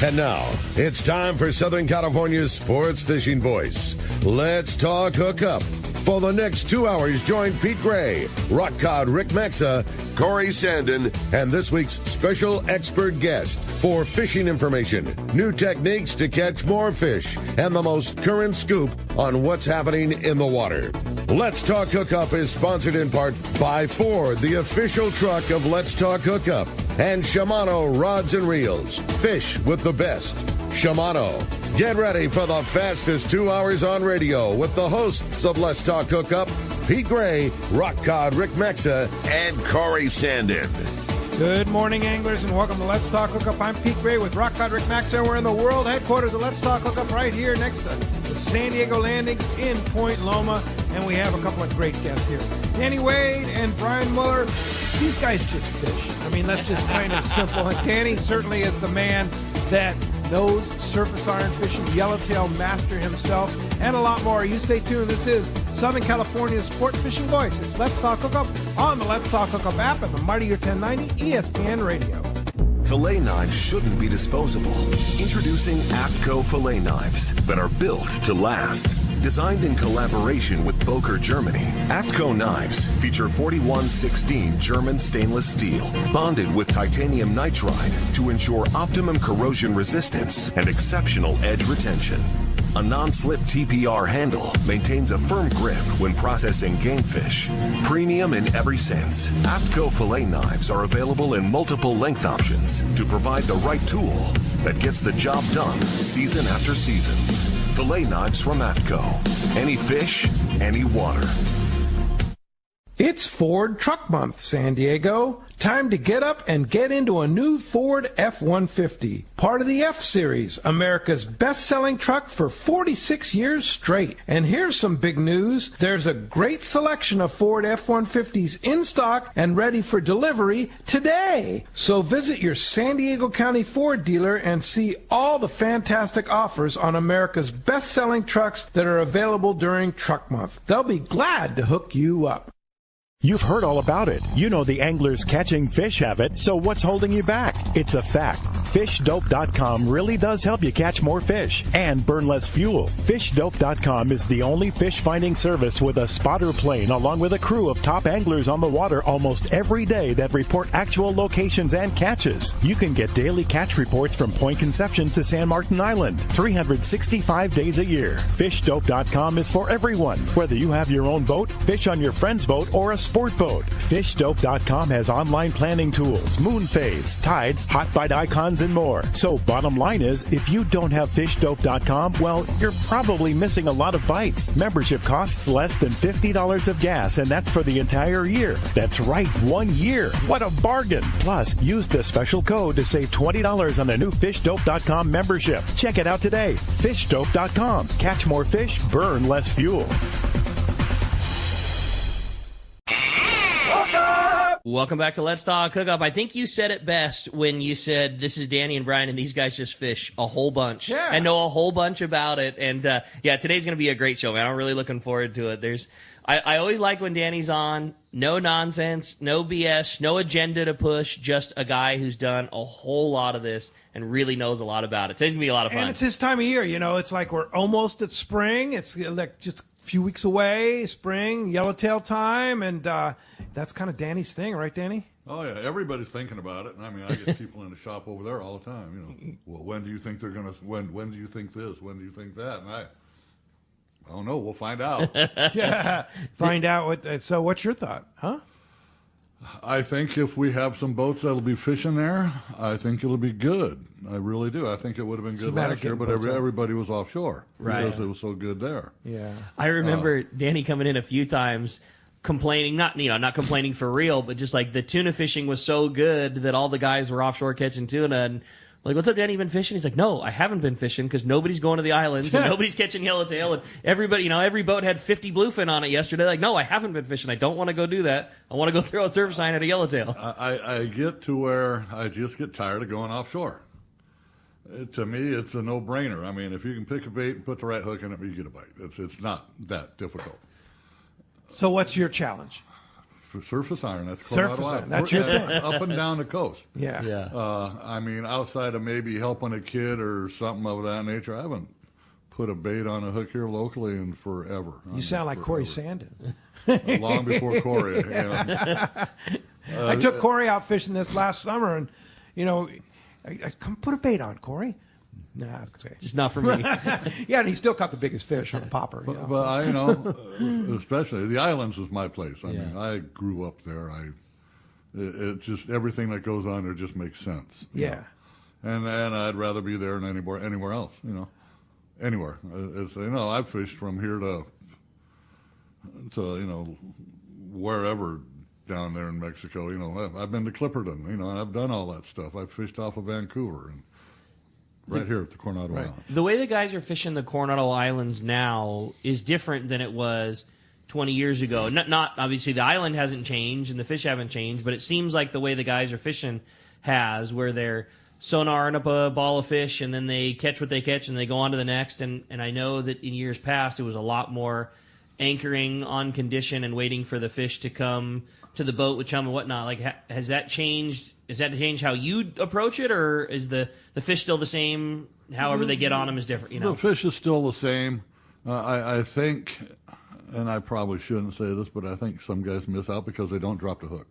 And now, it's time for Southern California's sports fishing voice. Let's talk hookup. For the next 2 hours, join Pete Gray, Rock Cod Rick Maxa, Corey Sandin, and this week's special expert guest for fishing information, new techniques to catch more fish, and the most current scoop on what's happening in the water. Let's Talk Hookup is sponsored in part by Ford, the official truck of Let's Talk Hookup, and Shimano Rods and Reels. Fish with the best. Shimano. Get ready for the fastest 2 hours on radio with the hosts of Let's Talk Hookup, Pete Gray, Rock Cod Rick Maxa, and Corey Sandin. Good morning, anglers, and welcome to Let's Talk Hookup. I'm Pete Gray with Rock Cod Rick Maxa. We're in the world headquarters of Let's Talk Hookup right here next to the San Diego Landing in Point Loma, and we have a couple of great guests here. Danny Wade and Brian Muller. These guys just fish. I mean, that's just plain and simple. And Danny certainly is the man that knows surface iron fishing, yellowtail master himself, and a lot more. You stay tuned. This is Southern California's sport fishing voice. It's Let's Talk Hookup on the Let's Talk Hookup app and the Mightier 1090 ESPN Radio. Fillet knives shouldn't be disposable. Introducing AFTCO fillet knives that are built to last. Designed in collaboration with Boker, Germany, AFTCO knives feature 4116 German stainless steel, bonded with titanium nitride to ensure optimum corrosion resistance and exceptional edge retention. A non-slip TPR handle maintains a firm grip when processing game fish. Premium in every sense, AFTCO fillet knives are available in multiple length options to provide the right tool that gets the job done season after season. Fillet knives from AFTCO. Any fish, any water. It's Ford Truck Month, San Diego. Time to get up and get into a new Ford F-150, part of the F-Series, America's best-selling truck for 46 years straight. And here's some big news. There's a great selection of Ford F-150s in stock and ready for delivery today. So visit your San Diego County Ford dealer and see all the fantastic offers on America's best-selling trucks that are available during Truck Month. They'll be glad to hook you up. You've heard all about it. You know the anglers catching fish have it, so what's holding you back? It's a fact. FishDope.com really does help you catch more fish and burn less fuel. FishDope.com is the only fish finding service with a spotter plane along with a crew of top anglers on the water almost every day that report actual locations and catches. You can get daily catch reports from Point Conception to San Martin Island, 365 days a year. FishDope.com is for everyone, whether you have your own boat, fish on your friend's boat, or a sport boat. FishDope.com has online planning tools, moon phase, tides, hot bite icons, and more. So bottom line is, if you don't have FishDope.com, well, you're probably missing a lot of bites. Membership costs less than $50 of gas, and that's for the entire year. That's right, 1 year. What a bargain. Plus, use the special code to save $20 on a new FishDope.com membership. Check it out today. FishDope.com. Catch more fish, burn less fuel. Welcome back to Let's Talk Hookup. I think you said it best when you said this is Danny and Brian and these guys just fish a whole bunch. Yeah. And know a whole bunch about it. And yeah, today's going to be a great show, man. I'm really looking forward to it. I always like when Danny's on. No nonsense, no BS, no agenda to push, just a guy who's done a whole lot of this and really knows a lot about it. Today's going to be a lot of fun. And it's his time of year. You know, it's like we're almost at spring. It's like just a few weeks away, spring, yellowtail time, and that's kind of Danny's thing, right, Danny? Oh, yeah. Everybody's thinking about it. And I mean, I get people in the shop over there all the time. You know, well, when do you think they're going to, when do you think this? When do you think that? And I don't know. We'll find out. Yeah. Find out. So what's your thought? Huh? I think if we have some boats that'll be fishing there, I think it'll be good. I really do. I think it would have been good last year, but everybody was offshore because it was so good there. Yeah. I remember Danny coming in a few times complaining, not complaining for real, but just like the tuna fishing was so good that all the guys were offshore catching tuna, and like, what's up, Danny? You been fishing? He's like, no, I haven't been fishing because nobody's going to the islands and nobody's catching yellowtail, and everybody, every boat had 50 bluefin on it yesterday. Like, no, I haven't been fishing. I don't want to go do that. I want to go throw a surf sign at a yellowtail. I get to where I just get tired of going offshore. To me, it's a no-brainer. I mean, if you can pick a bait and put the right hook in it, you get a bite. It's not that difficult. So what's your challenge? surface iron. That's surface iron. That's your thing. Up and down the coast. Yeah. I mean, outside of maybe helping a kid or something of that nature, I haven't put a bait on a hook here locally in forever. You sound like Corey Sandin. Long before Corey. You know. I took Corey out fishing this last summer, and I come put a bait on, Corey. Nah, okay. Just not for me. Yeah, and he still caught the biggest fish on the popper. Especially the islands is my place. I mean, I grew up there. It just everything that goes on there just makes sense. Yeah, and I'd rather be there than anywhere else. Anywhere. I've fished from here to wherever down there in Mexico. I've been to Clipperton. And I've done all that stuff. I've fished off of Vancouver and right here at the Coronado Islands. The way the guys are fishing the Coronado Islands now is different than it was 20 years ago. Not obviously the island hasn't changed and the fish haven't changed, but it seems like the way the guys are fishing has, where they're sonaring up a ball of fish and then they catch what they catch and they go on to the next. And I know that in years past it was a lot more anchoring on condition and waiting for the fish to come to the boat with chum and whatnot. Like, has that changed? Has that changed how you approach it, or is the fish still the same? However they get on them is different. The fish is still the same. I think, and I probably shouldn't say this, but I think some guys miss out because they don't drop the hook.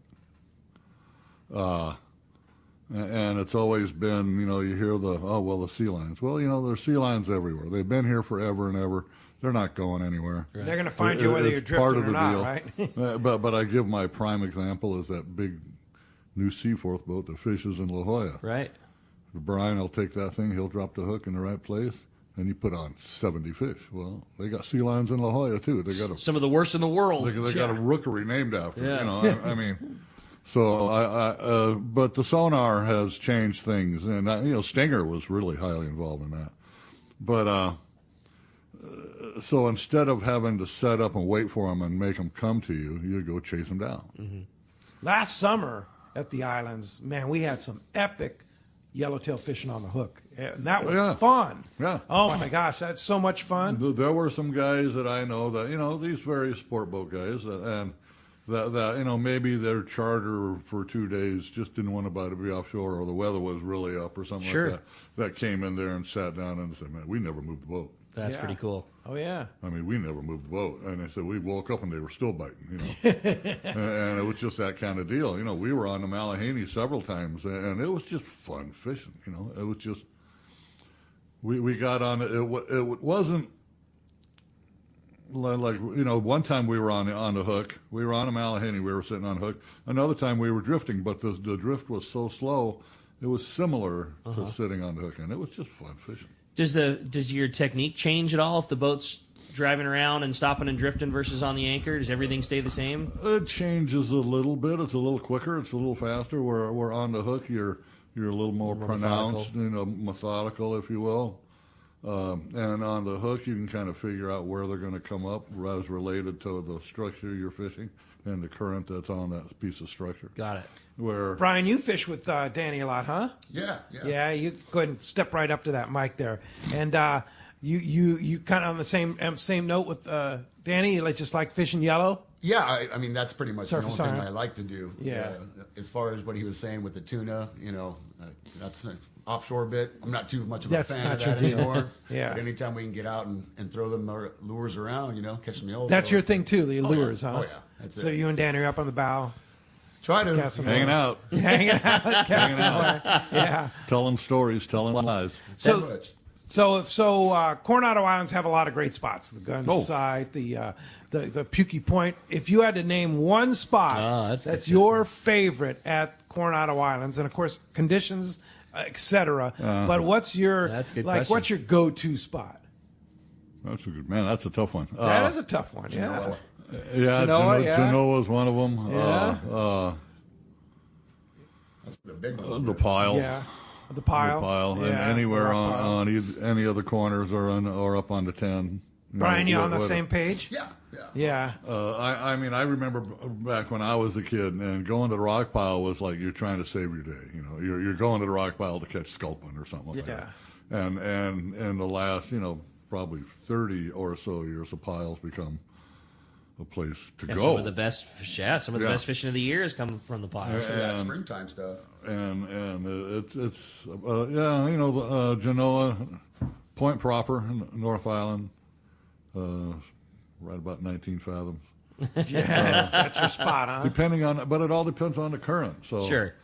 And it's always been, you hear the sea lions. Well, there's sea lions everywhere. They've been here forever and ever. They're not going anywhere. Right. They're going to find you whether you're drifting part of the or not, deal. Right? But I give my prime example is that big new Seaforth boat that fishes in La Jolla. Right. Brian will take that thing. He'll drop the hook in the right place, and you put on 70 fish. Well, they got sea lions in La Jolla too. They got some of the worst in the world. They got a rookery named after. Yeah. I mean. So but the sonar has changed things, and Stinger was really highly involved in that. But so instead of having to set up and wait for them and make them come to you, you go chase them down. Mm-hmm. Last summer at the islands, man, we had some epic yellowtail fishing on the hook, and that was fun. Yeah. Oh my gosh, that's so much fun. There were some guys that I know that these various sport boat guys and. That maybe their charter for 2 days just didn't want to be offshore, or the weather was really up or something like that. That came in there and sat down and said, "Man, we never moved the boat." That's pretty cool. Oh yeah. I mean, we never moved the boat, and they said we woke up and they were still biting. And it was just that kind of deal. We were on the Malahini several times, and it was just fun fishing. It was just we got on it. It wasn't. Like one time we were on the hook. We were on a Malahini. We were sitting on a hook. Another time we were drifting, but the drift was so slow, it was similar to sitting on the hook, and it was just fun fishing. Does your technique change at all if the boat's driving around and stopping and drifting versus on the anchor? Does everything stay the same? It changes a little bit. It's a little quicker. It's a little faster. Where on the hook, you're a little more pronounced, methodical, if you will. And on the hook, you can kind of figure out where they're going to come up as related to the structure you're fishing and the current that's on that piece of structure. Got it. Where Brian, you fish with Danny a lot, huh? Yeah. Yeah, you go ahead and step right up to that mic there. And you kind of on the same note with Danny, you just like fishing yellow? Yeah, I mean, that's pretty much Surface the only thing iron. I like to do. Yeah. As far as what he was saying with the tuna, that's an offshore bit. I'm not too much of a fan of that anymore. Yeah. But anytime we can get out and throw them lures around, catch them. That's your thing too, the lures, huh? Oh, yeah. That's so it. You and Danny are up on the bow. Try to. hanging out. Yeah. Telling stories, telling lies. So Coronado Islands have a lot of great spots. The gun site, the Pukey Point. If you had to name one spot that's your favorite at Coronado Islands, and of course conditions, etc. But what's your what's your go-to spot? That's a good man. That's a tough one. That is a tough one. Yeah. Genoa's one of them. Yeah. That's the big one. The pile. Yeah. The pile. And anywhere on any of the corners or up on the 10. Brian, you on the same page? Yeah. I mean, I remember back when I was a kid, and going to the rock pile was like you're trying to save your day. You're going to the rock pile to catch sculpin or something like that. And in the last, probably 30 or so years, the piles become a place to go. Some of the best, some of the best fishing of the year has come from the pond. That springtime stuff. And it's Genoa, Point Proper, North Island, right about 19 fathoms. Yes, that's your spot, huh? Depending on, but it all depends on the current. So sure,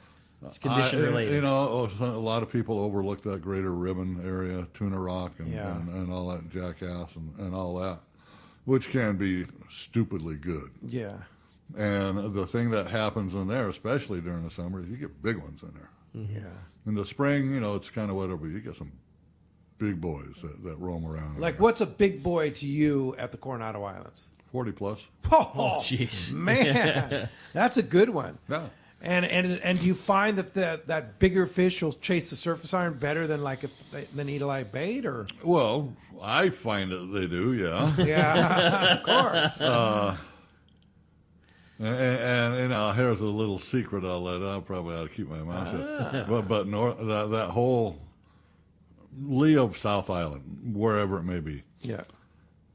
it's condition related. A lot of people overlook that Greater Ribbon area, Tuna Rock, and all that jackass and all that, which can be stupidly good. Yeah. And the thing that happens in there, especially during the summer, is you get big ones in there. Yeah. In the spring, it's kind of whatever. You get some big boys that roam around. Like, what's a big boy to you at the Coronado Islands? 40 plus. Oh, jeez. Man, that's a good one. Yeah. And do you find that bigger fish will chase the surface iron better than than Eagle-Eye bait, or? Well, I find that they do, yeah. Yeah, of course. And here's a little secret I'll probably ought to keep my mouth shut. But that whole lee of South Island, wherever it may be. Yeah.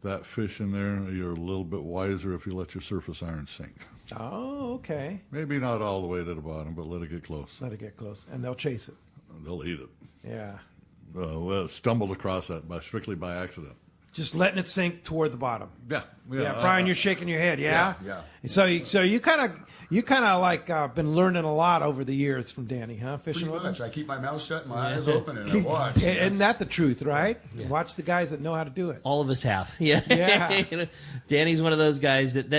That fish in there, you're a little bit wiser if you let your surface iron sink. Oh, okay. Maybe not all the way to the bottom, but let it get close. Let it get close, and they'll chase it. They'll eat it. Yeah. Stumbled across that strictly by accident. Just letting it sink toward the bottom. Yeah. Brian, you're shaking your head. Yeah. Yeah. So you kind of like been learning a lot over the years from Danny, huh? Fishing Pretty with much. him. I keep my mouth shut, and my eyes open, and I watch. Isn't that the truth, right? Yeah. Watch the guys that know how to do it. All of us have. Yeah. Yeah. Danny's one of those guys that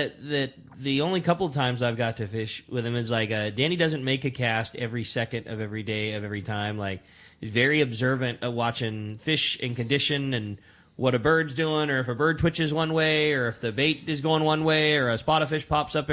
the only couple of times I've got to fish with him is like Danny doesn't make a cast every second of every day of every time. Like, he's very observant of watching fish and condition and what a bird's doing, or if a bird twitches one way, or if the bait is going one way, or a spot of fish pops up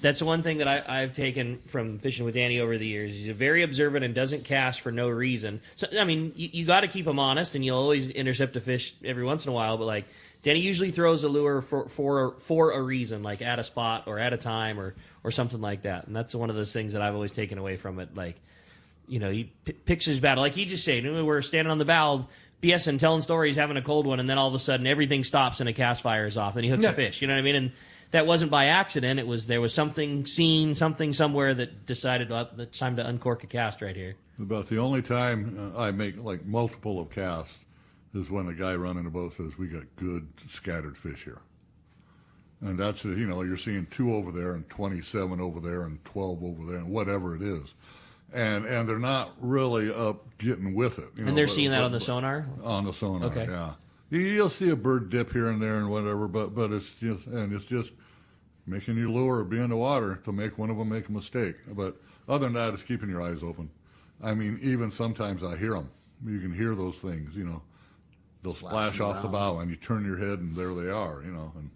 that's the one thing that I've taken from fishing with Danny over the years. He's very observant and doesn't cast for no reason. So, I mean, you got to keep him honest, and you'll always intercept a fish every once in a while, but like, Danny usually throws a lure for a reason, like at a spot or at a time or something like that. And that's one of those things that I've always taken away from it. Like, he picks his battle. Like he just said, we're standing on the bow, BSing, telling stories, having a cold one, and then all of a sudden everything stops and a cast fires off, and he hooks a fish. You know what I mean? And that wasn't by accident. There was something seen, something somewhere that decided, it's time to uncork a cast right here. About the only time I make like multiple of casts is when the guy running the boat says, we got good scattered fish here. And that's, you're seeing 2 over there and 27 over there and 12 over there and whatever it is. And they're not really up getting with it. And they're seeing that on the sonar? On the sonar, okay. Yeah. You'll see a bird dip here and there and whatever, but it's just making your lure or be in the water to make one of them make a mistake. But other than that, it's keeping your eyes open. I mean, even sometimes I hear them. You can hear those things, They'll splash off the bow, and you turn your head, and there they are, And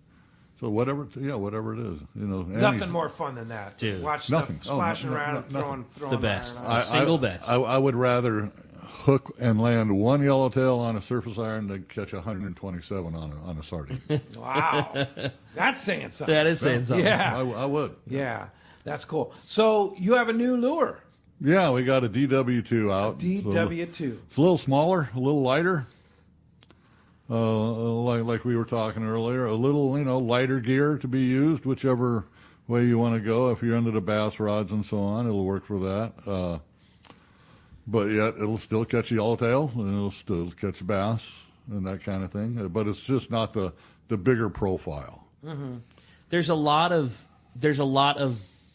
so whatever it is, Nothing more fun than that. Dude. Watch stuff splashing around and throwing the best. Single best. I would rather hook and land one yellowtail on a surface iron than catch 127 on a sardine. Wow. That's saying something. That is saying something. Yeah. I would. Yeah. That's cool. So you have a new lure. Yeah, we got a DW2 out. DW2. It's a little smaller, a little lighter. Like we were talking earlier, a little, lighter gear to be used, whichever way you want to go. If you're into the bass rods and so on, it'll work for that. But yet, it'll still catch yellowtail, and it'll still catch bass and that kind of thing. But it's just not the bigger profile. Mm-hmm. There's a lot of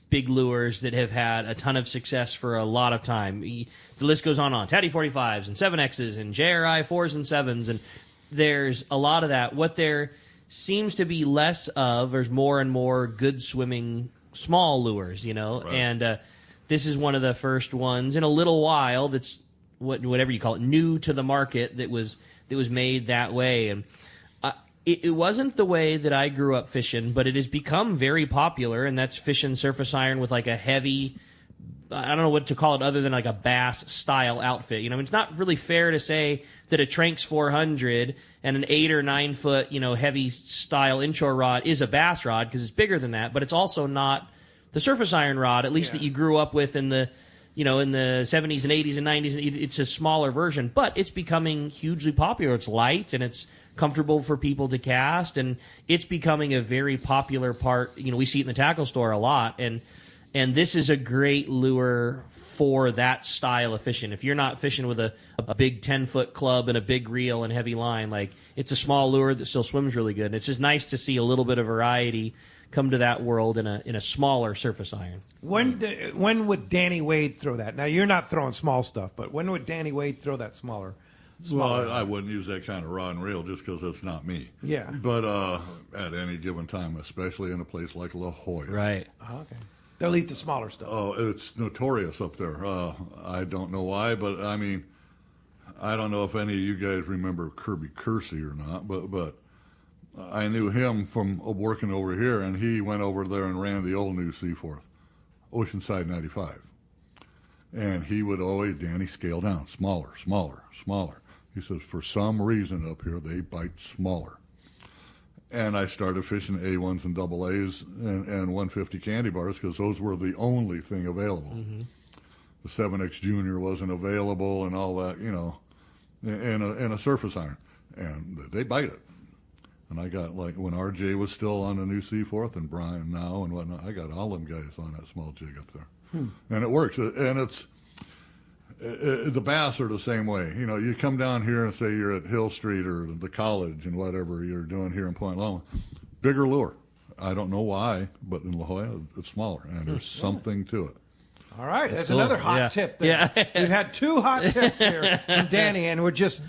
big lures that have had a ton of success for a lot of time. The list goes on. Taddy 45s and 7Xs and JRI 4s and 7s, and there's a lot of that. What there seems to be less of, there's more and more good swimming small lures, Right. And this is one of the first ones in a little while that's whatever you call it, new to the market that was made that way. And it wasn't the way that I grew up fishing, but it has become very popular, and that's fishing surface iron with like a heavy, I don't know what to call it other than like a bass style outfit. It's not really fair to say that a Tranx 400 and an 8 or 9 foot, heavy style inshore rod is a bass rod, because it's bigger than that, but it's also not the surface iron rod, at least that you grew up with in the in the 70s and 80s and 90s. It's a smaller version, but it's becoming hugely popular. It's light and it's comfortable for people to cast, and it's becoming a very popular part. We see it in the tackle store a lot, and this is a great lure for that style of fishing. If you're not fishing with a big 10-foot club and a big reel and heavy line, like, it's a small lure that still swims really good. And it's just nice to see a little bit of variety come to that world in a smaller surface iron. When would Danny Wade throw that? Now, you're not throwing small stuff, but when would Danny Wade throw that smaller? Well, I wouldn't use that kind of rod and reel just because it's not me. Yeah. But at any given time, especially in a place like La Jolla. Right. Oh, okay. They'll eat the smaller stuff. Oh, it's notorious up there. I don't know why, but I mean, I don't know if any of you guys remember Kirby Kersey or not, but I knew him from working over here, and he went over there and ran the old New Seaforth, Oceanside 95. And he would always, Danny, scale down, smaller, smaller, smaller. He says, for some reason up here, they bite smaller. And I started fishing A1s and AA's and 150 candy bars because those were the only thing available. Mm-hmm. The 7X Junior wasn't available and all that, in a surface iron. And they bite it. And I got, like, when RJ was still on the New Seaforth and Brian now and whatnot, I got all them guys on that small jig up there. And it works. And it's, the bass are the same way. You come down here and say you're at Hill Street or the college and whatever you're doing here in Point Loma, bigger lure. I don't know why, but in La Jolla, it's smaller, and there's something to it. All right, that's cool. another hot tip. We've had 2 hot tips here from Danny, and we're just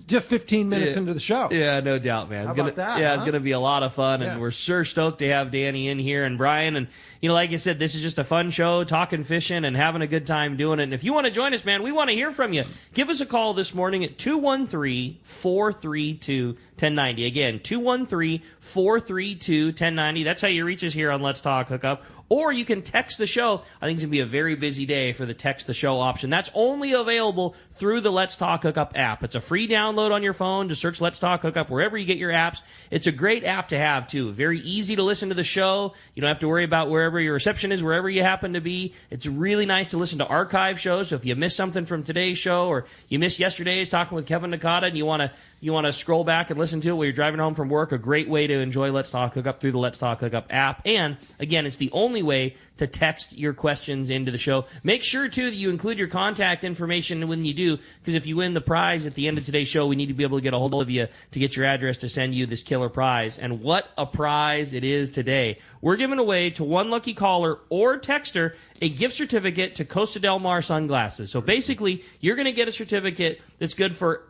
15 minutes into the show. Yeah, no doubt, man. How about that? Yeah, it's going to be a lot of fun, and we're sure stoked to have Danny in here and Brian. And, like I said, this is just a fun show, talking fishing and having a good time doing it. And if you want to join us, man, we want to hear from you. Give us a call this morning at 213-432-1090. Again, 213-432-1090. That's how you reach us here on Let's Talk Hookup. Or you can text the show. I think it's going to be a very busy day for the text the show option. That's only available through the Let's Talk Hookup app. It's a free download on your phone. Just search Let's Talk Hookup wherever you get your apps. It's a great app to have, too. Very easy to listen to the show. You don't have to worry about wherever your reception is, wherever you happen to be. It's really nice to listen to archive shows. So if you missed something from today's show or you missed yesterday's talking with Kevin Nakata and you want to scroll back and listen to it while you're driving home from work, a great way to enjoy Let's Talk Hookup through the Let's Talk Hookup app. And, again, it's the only way to text your questions into the show. Make sure, too, that you include your contact information when you do, because if you win the prize at the end of today's show, we need to be able to get a hold of you to get your address to send you this killer prize. And what a prize it is today. We're giving away to one lucky caller or texter a gift certificate to Costa Del Mar sunglasses. So basically, you're going to get a certificate that's good for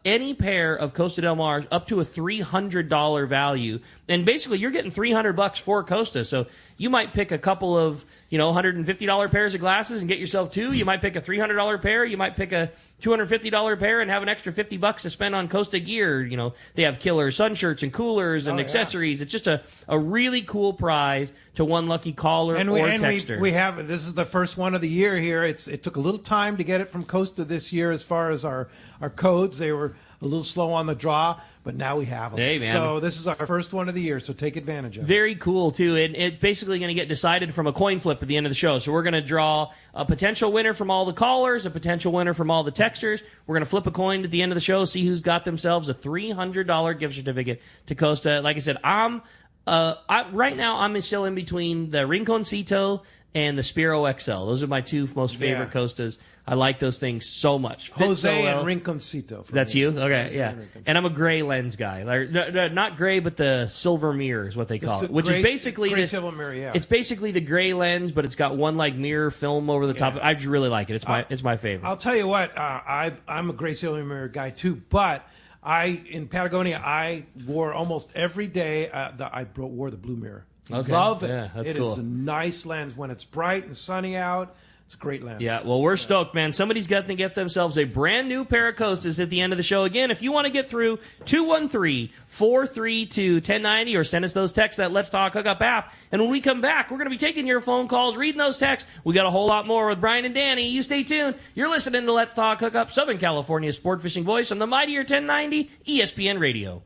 any pair of Costa Del Mars up to a $300 value. And basically, you're getting $300 for Costa. So you might pick a couple of, $150 pairs of glasses and get yourself 2. You might pick a $300 pair. You might pick a $250 pair and have an extra $50 to spend on Costa gear. They have killer sun shirts and coolers and accessories. It's just a really cool prize to one lucky caller or texter. We have, this is the first one of the year here. It took a little time to get it from Costa this year as far as our codes. They were a little slow on the draw, but now we have them. Hey, man. So this is our first one of the year, so take advantage of it. Very cool, too. And it's basically going to get decided from a coin flip at the end of the show. So we're going to draw a potential winner from all the callers, a potential winner from all the texters. We're going to flip a coin at the end of the show, see who's got themselves a $300 gift certificate to Costa. Like I said, right now I'm still in between the Rinconcito and the Spiro XL. Those are my 2 most favorite Costas. I like those things so much. Jose and Rinconcito. That's you? Okay, Jose yeah. And I'm a gray lens guy. Not gray, but the silver mirror is what they call it. Which is basically gray silver mirror, yeah. It's basically the gray lens, but it's got one mirror film over the top. I just really like it. It's my favorite. I'll tell you what, I'm a gray silver mirror guy too, but in Patagonia, I wore almost every day, I wore the blue mirror. Okay. Love it. Yeah, that's It cool. is a nice lens when it's bright and sunny out. It's a great lens. Yeah, well, we're stoked, man. Somebody's got to get themselves a brand new pair of Costas at the end of the show. Again, if you want to get through, 213-432-1090 or send us those texts that Let's Talk Hookup app. And when we come back, we're going to be taking your phone calls, reading those texts. We got a whole lot more with Brian and Danny. You stay tuned. You're listening to Let's Talk Hookup, Southern California's sport fishing voice on the mightier 1090 ESPN Radio.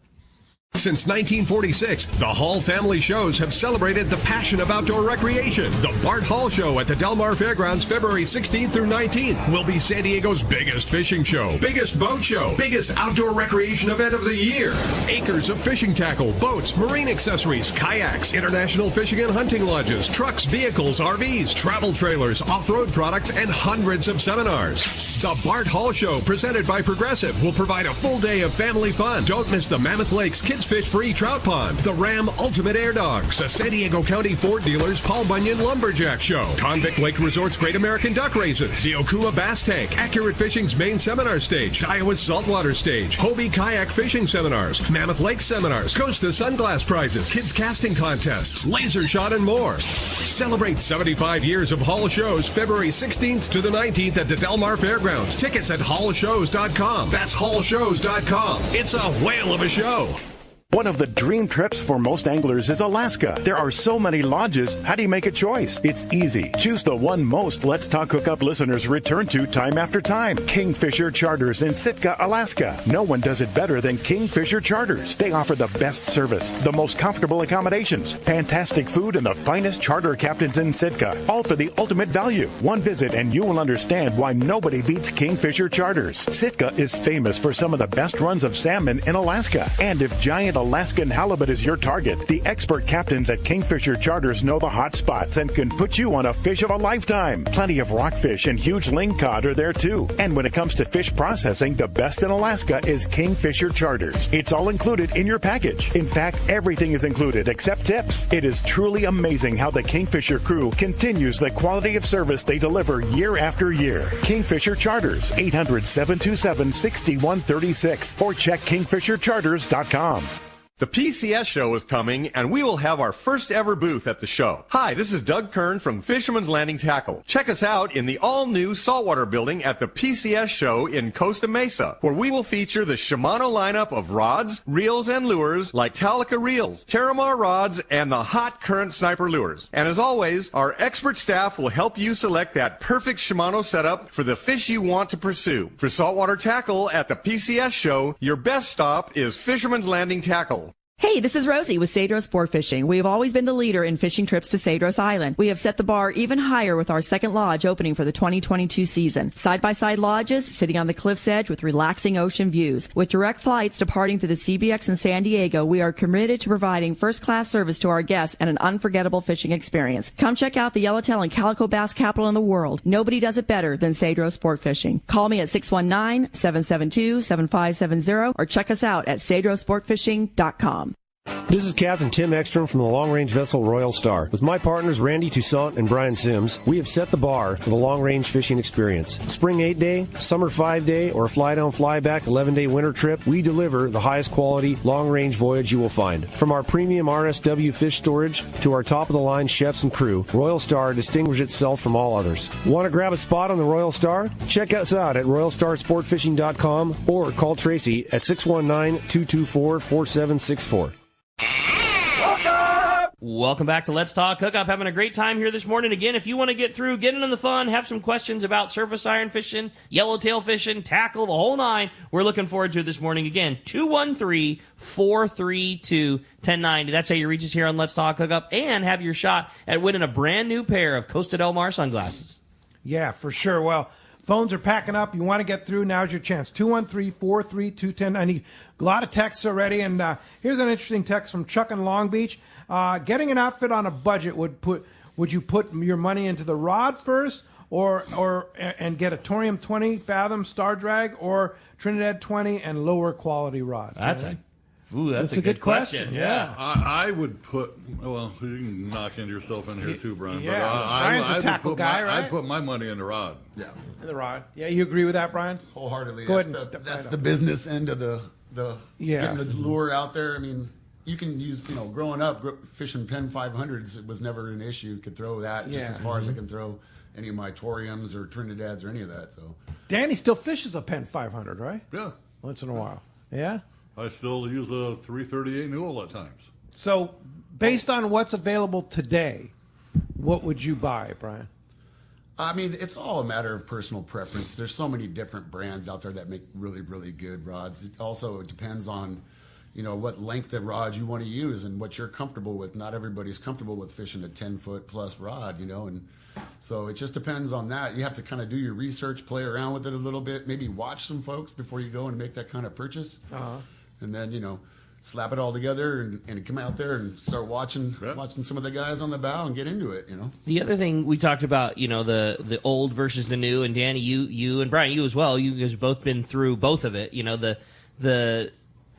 Since 1946, the Hall family shows have celebrated the passion of outdoor recreation. The Bart Hall Show at the Del Mar Fairgrounds, February 16th through 19th, will be San Diego's biggest fishing show, biggest boat show, biggest outdoor recreation event of the year. Acres of fishing tackle, boats, marine accessories, kayaks, international fishing and hunting lodges, trucks, vehicles, RVs, travel trailers, off-road products, and hundreds of seminars. The Bart Hall Show, presented by Progressive, will provide a full day of family fun. Don't miss the Mammoth Lakes Kids Fish Free Trout Pond, the Ram Ultimate Air Dogs, the San Diego County Ford Dealers Paul Bunyan Lumberjack Show, Convict Lake Resort's Great American Duck Races, the Okuma Bass Tank, Accurate Fishing's main seminar stage, Iowa's Saltwater Stage, Hobie Kayak Fishing Seminars, Mammoth Lake Seminars, Costa Sunglass Prizes, Kids Casting Contests, Laser Shot, and more. Celebrate 75 years of Hall Shows, February 16th to the 19th at the Del Mar Fairgrounds. Tickets at hallshows.com. That's hallshows.com. It's a whale of a show. One of the dream trips for most anglers is Alaska. There are so many lodges. How do you make a choice? It's easy. Choose the one most Let's Talk Hookup listeners return to time after time. Kingfisher Charters in Sitka, Alaska. No one does it better than Kingfisher Charters. They offer the best service, the most comfortable accommodations, fantastic food, and the finest charter captains in Sitka. All for the ultimate value. One visit and you will understand why nobody beats Kingfisher Charters. Sitka is famous for some of the best runs of salmon in Alaska. And if giant Alaskan halibut is your target, the expert captains at Kingfisher Charters know the hot spots and can put you on a fish of a lifetime. Plenty of rockfish and huge lingcod are there too. And when it comes to fish processing, the best in Alaska is Kingfisher Charters. It's all included in your package. In fact, everything is included except tips. It is truly amazing how the Kingfisher crew continues the quality of service they deliver year after year. Kingfisher Charters, 800-727-6136, or check kingfishercharters.com. The PCS show is coming, and we will have our first ever booth at the show. Hi, this is Doug Kern from Fisherman's Landing Tackle. Check us out in the all-new saltwater building at the PCS show in Costa Mesa, where we will feature the Shimano lineup of rods, reels, and lures like Talica reels, Terramar rods, and the Hot Current Sniper lures. And as always, our expert staff will help you select that perfect Shimano setup for the fish you want to pursue. For saltwater tackle at the PCS show, your best stop is Fisherman's Landing Tackle. Hey, this is Rosie with Cedros Sport Fishing. We have always been the leader in fishing trips to Cedros Island. We have set the bar even higher with our second lodge opening for the 2022 season. Side-by-side lodges sitting on the cliff's edge with relaxing ocean views. With direct flights departing through the CBX in San Diego, we are committed to providing first-class service to our guests and an unforgettable fishing experience. Come check out the yellowtail and calico bass capital in the world. Nobody does it better than Cedros Sport Fishing. Call me at 619-772-7570 or check us out at cedrosportfishing.com. This is Captain Tim Ekstrom from the long-range vessel Royal Star. With my partners Randy Toussaint and Brian Sims, we have set the bar for the long-range fishing experience. Spring 8-day, summer 5-day, or fly-down, fly-back 11-day winter trip, we deliver the highest quality long-range voyage you will find. From our premium RSW fish storage to our top-of-the-line chefs and crew, Royal Star distinguishes itself from all others. Want to grab a spot on the Royal Star? Check us out at royalstarsportfishing.com or call Tracy at 619-224-4764. Welcome back to Let's Talk Hookup. Having a great time here this morning. Again, if you want to get through, get into the fun, have some questions about surface iron fishing, yellowtail fishing, tackle, the whole nine, we're looking forward to it this morning. Again, 213-432-1090. That's how you reach us here on Let's Talk Hookup and have your shot at winning a brand new pair of Costa Del Mar sunglasses. Yeah, for sure. Well, phones are packing up. You want to get through, now's your chance. 213-432-1090. A lot of texts already, and here's an interesting text from Chuck in Long Beach. Getting an outfit on a budget, would you put your money into the rod first, and get a Torium 20 Fathom Star Drag, or Trinidad 20 and lower quality rod? That's a good question. Yeah. I would put, well, you can knock into yourself in here too, Brian. Yeah, but Brian's a tackle guy, right? I'd put my money in the rod. Yeah. In the rod. Yeah, you agree with that, Brian? Wholeheartedly. Go ahead That's the business end of the getting the lure out there. I mean, you can use, growing up, fishing Penn 500s, it was never an issue. You could throw that just as far as I can throw any of my Toriums or Trinidads or any of that. So Danny still fishes a Penn 500, right? Yeah. Once in a while. Yeah? I still use a 338 Newell at times. So, based on what's available today, what would you buy, Brian? I mean, it's all a matter of personal preference. There's so many different brands out there that make really, really good rods. It also depends on, what length of rod you want to use and what you're comfortable with. Not everybody's comfortable with fishing a 10-foot plus rod, and so it just depends on that. You have to kind of do your research, play around with it a little bit, maybe watch some folks before you go and make that kind of purchase. And then, slap it all together and come out there and start watching some of the guys on the bow and get into it, The other thing we talked about, the old versus the new, and Danny, you and Brian, you as well, you guys have both been through both of it,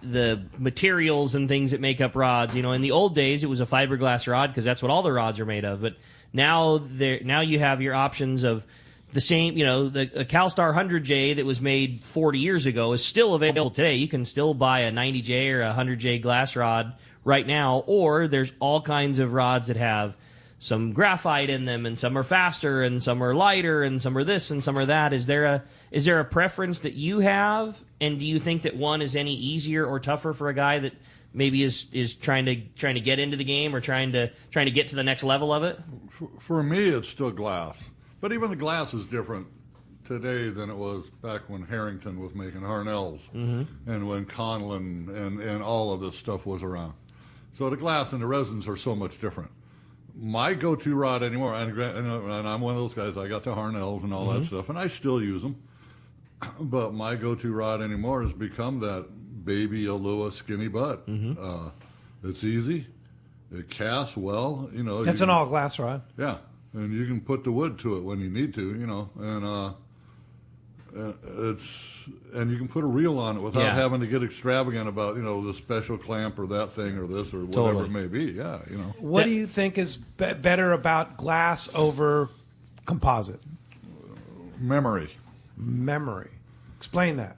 the materials and things that make up rods. In the old days, it was a fiberglass rod because that's what all the rods are made of. But now you have your options of the same, a CalStar 100J that was made 40 years ago is still available today. You can still buy a 90J or a 100J glass rod right now, or there's all kinds of rods that have some graphite in them, and some are faster, and some are lighter, and some are this, and some are that. Is there a preference that you have, and do you think that one is any easier or tougher for a guy that maybe is trying to get into the game or trying to get to the next level of it? For me, it's still glass, but even the glass is different today than it was back when Harrington was making Harnells, and when Conlon and all of this stuff was around. So the glass and the resins are so much different. My go-to rod anymore, and I'm one of those guys, I got the Harnells and all that stuff, and I still use them. But my go-to rod anymore has become that baby Alua skinny butt. It's easy. It casts well. It's an all-glass rod. Yeah, and you can put the wood to it when you need to, and and you can put a reel on it without having to get extravagant about the special clamp or that thing or this or whatever it may be. What do you think is better about glass over composite? Memory. Explain that.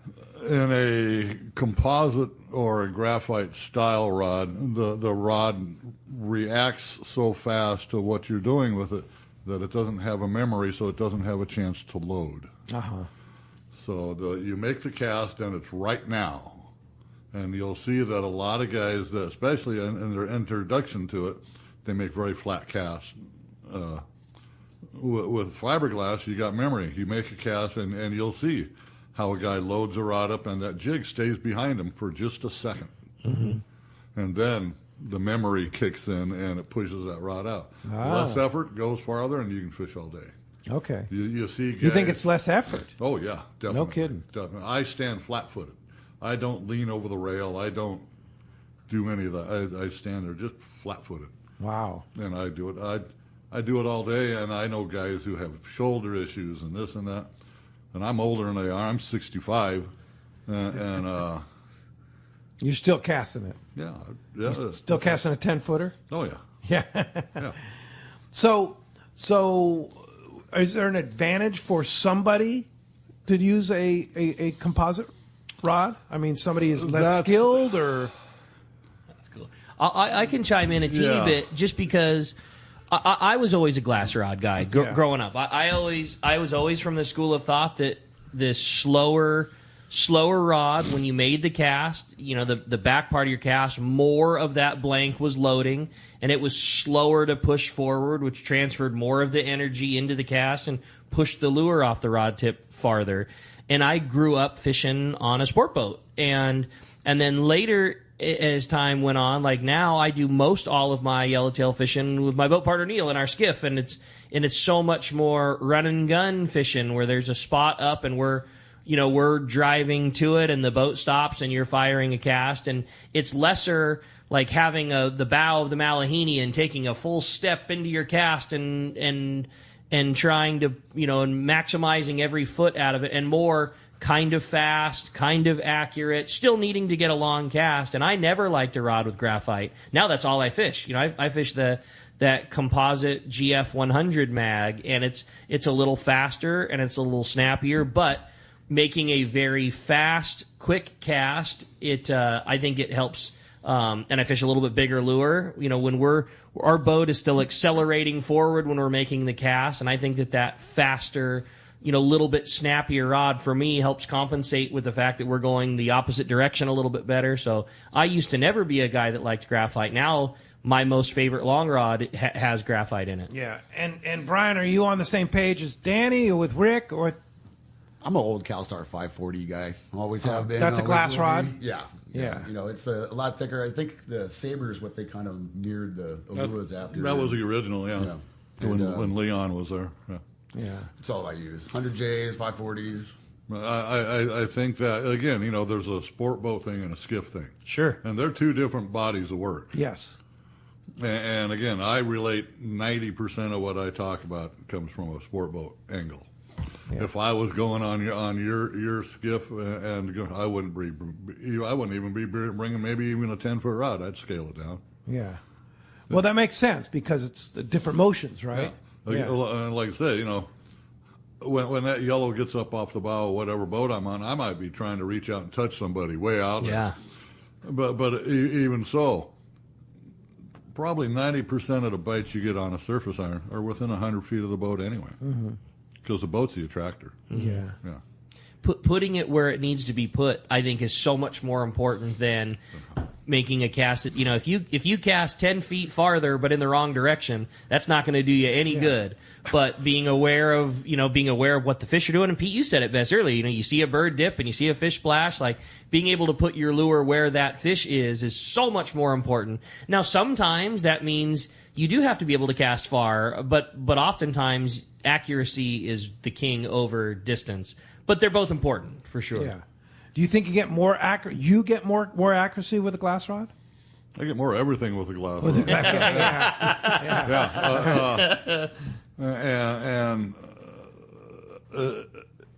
In a composite or a graphite style rod, the rod reacts so fast to what you're doing with it that it doesn't have a memory, so it doesn't have a chance to load. So you make the cast, and it's right now. And you'll see that a lot of guys, especially in their introduction to it, they make very flat casts. With fiberglass, you got memory. You make a cast, and you'll see how a guy loads a rod up, and that jig stays behind him for just a second. And then the memory kicks in, and it pushes that rod out. Less effort, goes farther, and you can fish all day. Okay. You see guys, you think it's less effort? Oh, yeah, definitely. No kidding. Definitely. I stand flat-footed. I don't lean over the rail. I don't do any of that. I stand there just flat-footed. Wow. And I do it. I do it all day, and I know guys who have shoulder issues and this and that. And I'm older than they are. I'm 65. And you're still casting it? Yeah. You're still casting a 10-footer? Oh, yeah. Yeah. So is there an advantage for somebody to use a composite rod? I mean, somebody is less skilled, or? That's cool. I can chime in a teeny bit just because I was always a glass rod guy growing up. I was always from the school of thought that this slower rod, when you made the cast, the back part of your cast, more of that blank was loading, and it was slower to push forward, which transferred more of the energy into the cast and pushed the lure off the rod tip farther. And I grew up fishing on a sport boat, and then later, as time went on, like now, I do most all of my yellowtail fishing with my boat partner Neil in our skiff, and it's so much more run and gun fishing where there's a spot up and we're driving to it and the boat stops and you're firing a cast, and it's lesser like having the bow of the Malahini and taking a full step into your cast and trying to, and maximizing every foot out of it, and more kind of fast, kind of accurate, still needing to get a long cast. And I never liked a rod with graphite. Now that's all I fish. I fish that composite GF 100 mag, and it's a little faster and it's a little snappier, but making a very fast, quick cast, I think it helps. And I fish a little bit bigger lure. When our boat is still accelerating forward when we're making the cast, and I think that faster, little bit snappier rod for me helps compensate with the fact that we're going the opposite direction a little bit better. So I used to never be a guy that liked graphite. Now my most favorite long rod has graphite in it. Yeah, and Brian, are you on the same page as Danny or with Rick or? I'm an old CalStar 540 guy. Always have been. That's a glass rod? Yeah. Yeah. You know, it's a lot thicker. I think the Sabre is what they kind of mirrored the Aluas after. That was the original, yeah. When Leon was there. Yeah. It's all I use. 100Js, 540s. I think that, again, you know, there's a sport boat thing and a skiff thing. Sure. And they're two different bodies of work. Yes. And again, I relate 90% of what I talk about comes from a sport boat angle. Yeah. If I was going on your skiff, and I wouldn't even be bringing maybe even a 10-foot rod. I'd scale it down. Yeah. Well, that makes sense because it's the different motions, right? Yeah. Like I said, you know, when that yellow gets up off the bow of whatever boat I'm on, I might be trying to reach out and touch somebody way out. Yeah. But even so, probably 90% of the bites you get on a surface iron are within 100 feet of the boat anyway. Because the boat's the attractor. Yeah. Putting it where it needs to be put, I think, is so much more important than making a cast that, you know, if you cast 10 feet farther but in the wrong direction, that's not going to do you any good. But being aware of what the fish are doing, and Pete, you said it best earlier, you know, you see a bird dip and you see a fish splash, like being able to put your lure where that fish is so much more important. Now, sometimes that means you do have to be able to cast far, but oftentimes accuracy is the king over distance. But they're both important, for sure. Yeah. Do you think you get more more accuracy with a glass rod? I get more everything with a glass rod. And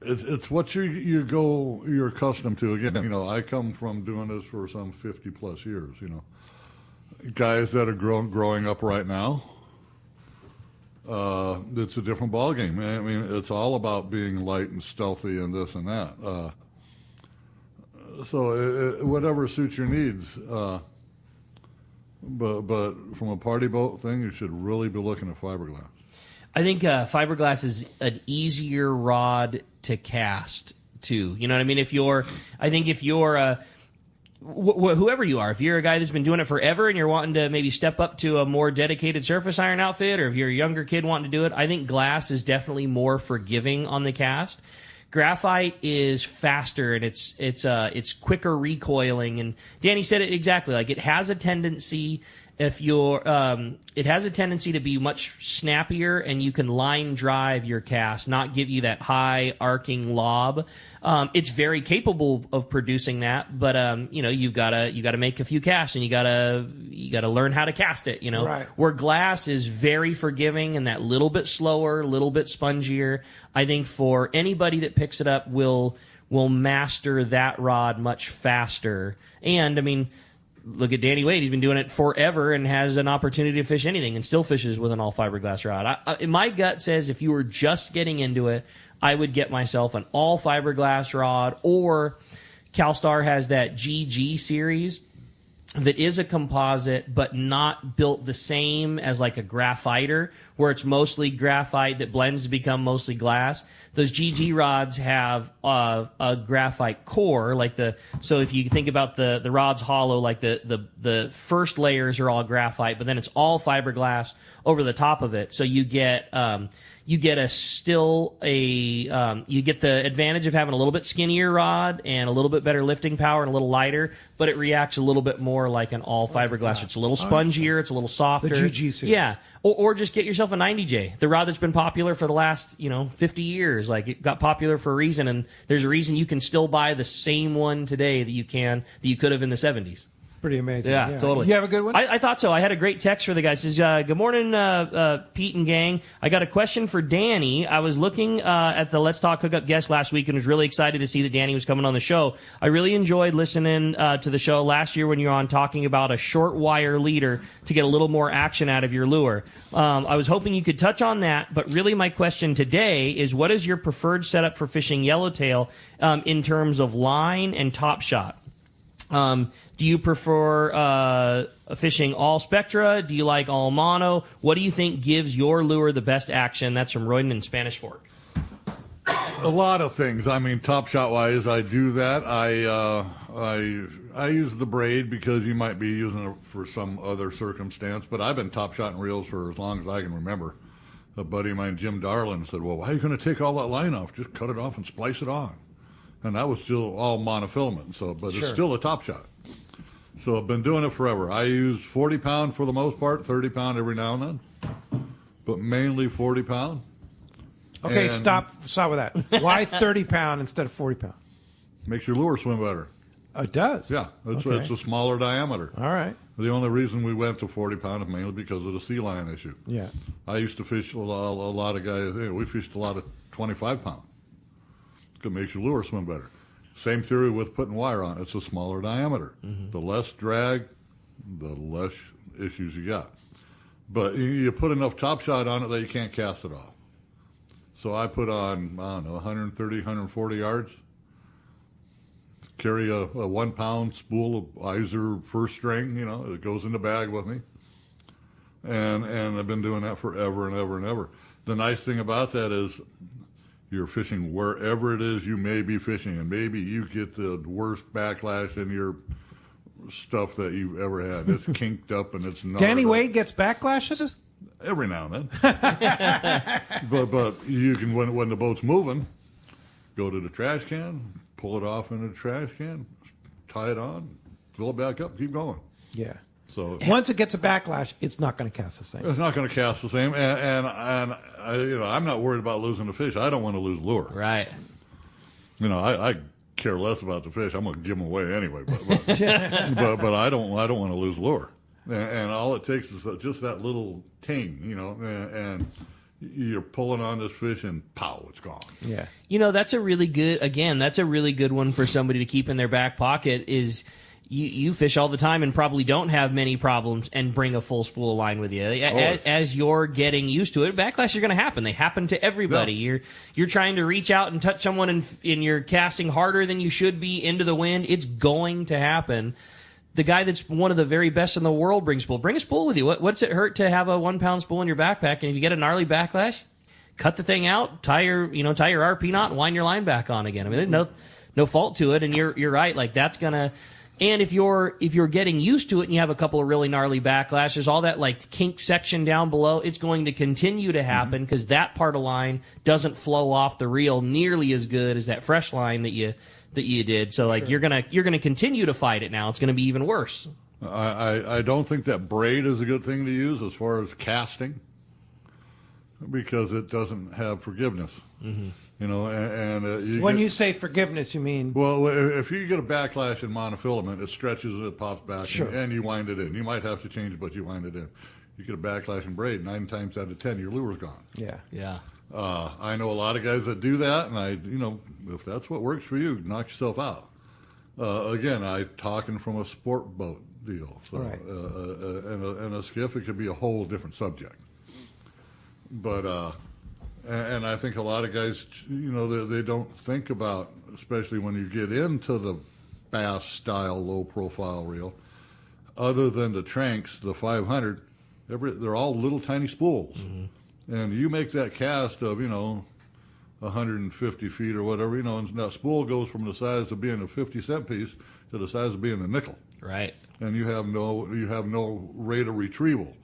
it's what you're accustomed to. Again, you know, I come from doing this for some 50 plus years. You know, guys that are growing up right now. It's a different ballgame. I mean, it's all about being light and stealthy and this and that. So whatever suits your needs. But from a party boat thing, you should really be looking at fiberglass. I think fiberglass is an easier rod to cast too. You know what I mean? If you're whoever you are, if you're a guy that's been doing it forever and you're wanting to maybe step up to a more dedicated surface iron outfit, or if you're a younger kid wanting to do it, I think glass is definitely more forgiving on the cast. Graphite is faster and it's quicker recoiling, and Danny said it exactly. Like, it has a tendency to be much snappier, and you can line drive your cast, not give you that high arcing lob. It's very capable of producing that, but you know, you gotta make a few casts, and you gotta learn how to cast it. You know, right. Where glass is very forgiving and that little bit slower, little bit spongier. I think for anybody that picks it up will master that rod much faster. And I mean, look at Danny Wade. He's been doing it forever and has an opportunity to fish anything and still fishes with an all fiberglass rod. My gut says if you were just getting into it, I would get myself an all fiberglass rod, or CalStar has that GG series that is a composite but not built the same as like a graphiter, where it's mostly graphite that blends to become mostly glass. Those GG rods have a graphite core, so if you think about the rod's hollow, like the first layers are all graphite, but then it's all fiberglass over the top of it. So you get you get the advantage of having a little bit skinnier rod and a little bit better lifting power and a little lighter, but it reacts a little bit more like an all fiberglass. It's a little spongier, it's a little softer. The GG series. Yeah. Or just get yourself a 90J, the rod that's been popular for the last 50 years. Like, it got popular for a reason, and there's a reason you can still buy the same one today that you could have in the 70s. Pretty amazing. Yeah, totally. You have a good one? I thought so. I had a great text for the guy. It says, good morning, Pete and gang. I got a question for Danny. I was looking at the Let's Talk Hookup guest last week and was really excited to see that Danny was coming on the show. I really enjoyed listening to the show last year when you were on talking about a short wire leader to get a little more action out of your lure. I was hoping you could touch on that, but really my question today is, what is your preferred setup for fishing yellowtail in terms of line and top shot? Do you prefer fishing all spectra? Do you like all mono? What do you think gives your lure the best action? That's from Royden in Spanish Fork. A lot of things. I mean, top shot wise, I do that. I use the braid because you might be using it for some other circumstance, but I've been top shotting reels for as long as I can remember. A buddy of mine, Jim Darlin, said, well, why are you going to take all that line off? Just cut it off and splice it on. And that was still all monofilament, but It's still a top shot. So I've been doing it forever. I use 40 pound for the most part, 30 pound every now and then, but mainly 40 pound. Okay, stop with that. Why 30 pound instead of 40 pound? Makes your lure swim better. It does? Yeah, it's a smaller diameter. All right. The only reason we went to 40 pound is mainly because of the sea lion issue. Yeah. I used to fish a lot of guys, we fished a lot of 25 pound. It makes your lure swim better. Same theory with putting wire on. It's a smaller diameter. The less drag, the less issues you got. But you put enough top shot on it that you can't cast it off. So I put on, 130, 140 yards. Carry a 1 pound spool of Iser first string, it goes in the bag with me. And I've been doing that forever and ever and ever. The nice thing about that is you're fishing wherever it is you may be fishing, and maybe you get the worst backlash in your stuff that you've ever had. It's kinked up and it's not. Danny Wade gets backlashes? Every now and then. but you can, when the boat's moving, go to the trash can, pull it off in the trash can, tie it on, fill it back up, keep going. Yeah. So once it gets a backlash, it's not going to cast the same. It's not going to cast the same, and I'm not worried about losing the fish. I don't want to lose lure. Right. I care less about the fish. I'm going to give them away anyway. But I don't want to lose lure. And all it takes is just that little ting, and you're pulling on this fish and pow, it's gone. Yeah. That's a really good one for somebody to keep in their back pocket is you fish all the time and probably don't have many problems and bring a full spool of line with you. As you're getting used to it, backlash are going to happen. They happen to everybody. Yeah. You're trying to reach out and touch someone and you're casting harder than you should be into the wind. It's going to happen. The guy that's one of the very best in the world brings spool. Bring a spool with you. What's it hurt to have a 1 pound spool in your backpack? And if you get a gnarly backlash, cut the thing out, tie your RP knot, and wind your line back on again. I mean, there's no fault to it. And you're right. Like that's gonna. And if you're getting used to it and you have a couple of really gnarly backlashes, all that like kink section down below, it's going to continue to happen because that part of line doesn't flow off the reel nearly as good as that fresh line that you did. So like you're gonna continue to fight it now. It's gonna be even worse. I don't think that braid is a good thing to use as far as casting because it doesn't have forgiveness. Mm-hmm. When you say forgiveness, you mean? Well, if you get a backlash in monofilament, it stretches, it pops back, sure. and you wind it in. You might have to change it, but you wind it in. You get a backlash in braid, 9 times out of 10, your lure's gone. Yeah. Yeah. I know a lot of guys that do that, and if that's what works for you, knock yourself out. Again, I'm talking from a sport boat deal. So, right. And a skiff, it could be a whole different subject. But, and I think a lot of guys, they don't think about, especially when you get into the bass style low profile reel, other than the Tranks, the 500, they're all little tiny spools. Mm-hmm. And you make that cast of, 150 feet or whatever, and that spool goes from the size of being a 50-cent piece to the size of being a nickel. Right. And you have no rate of retrieval.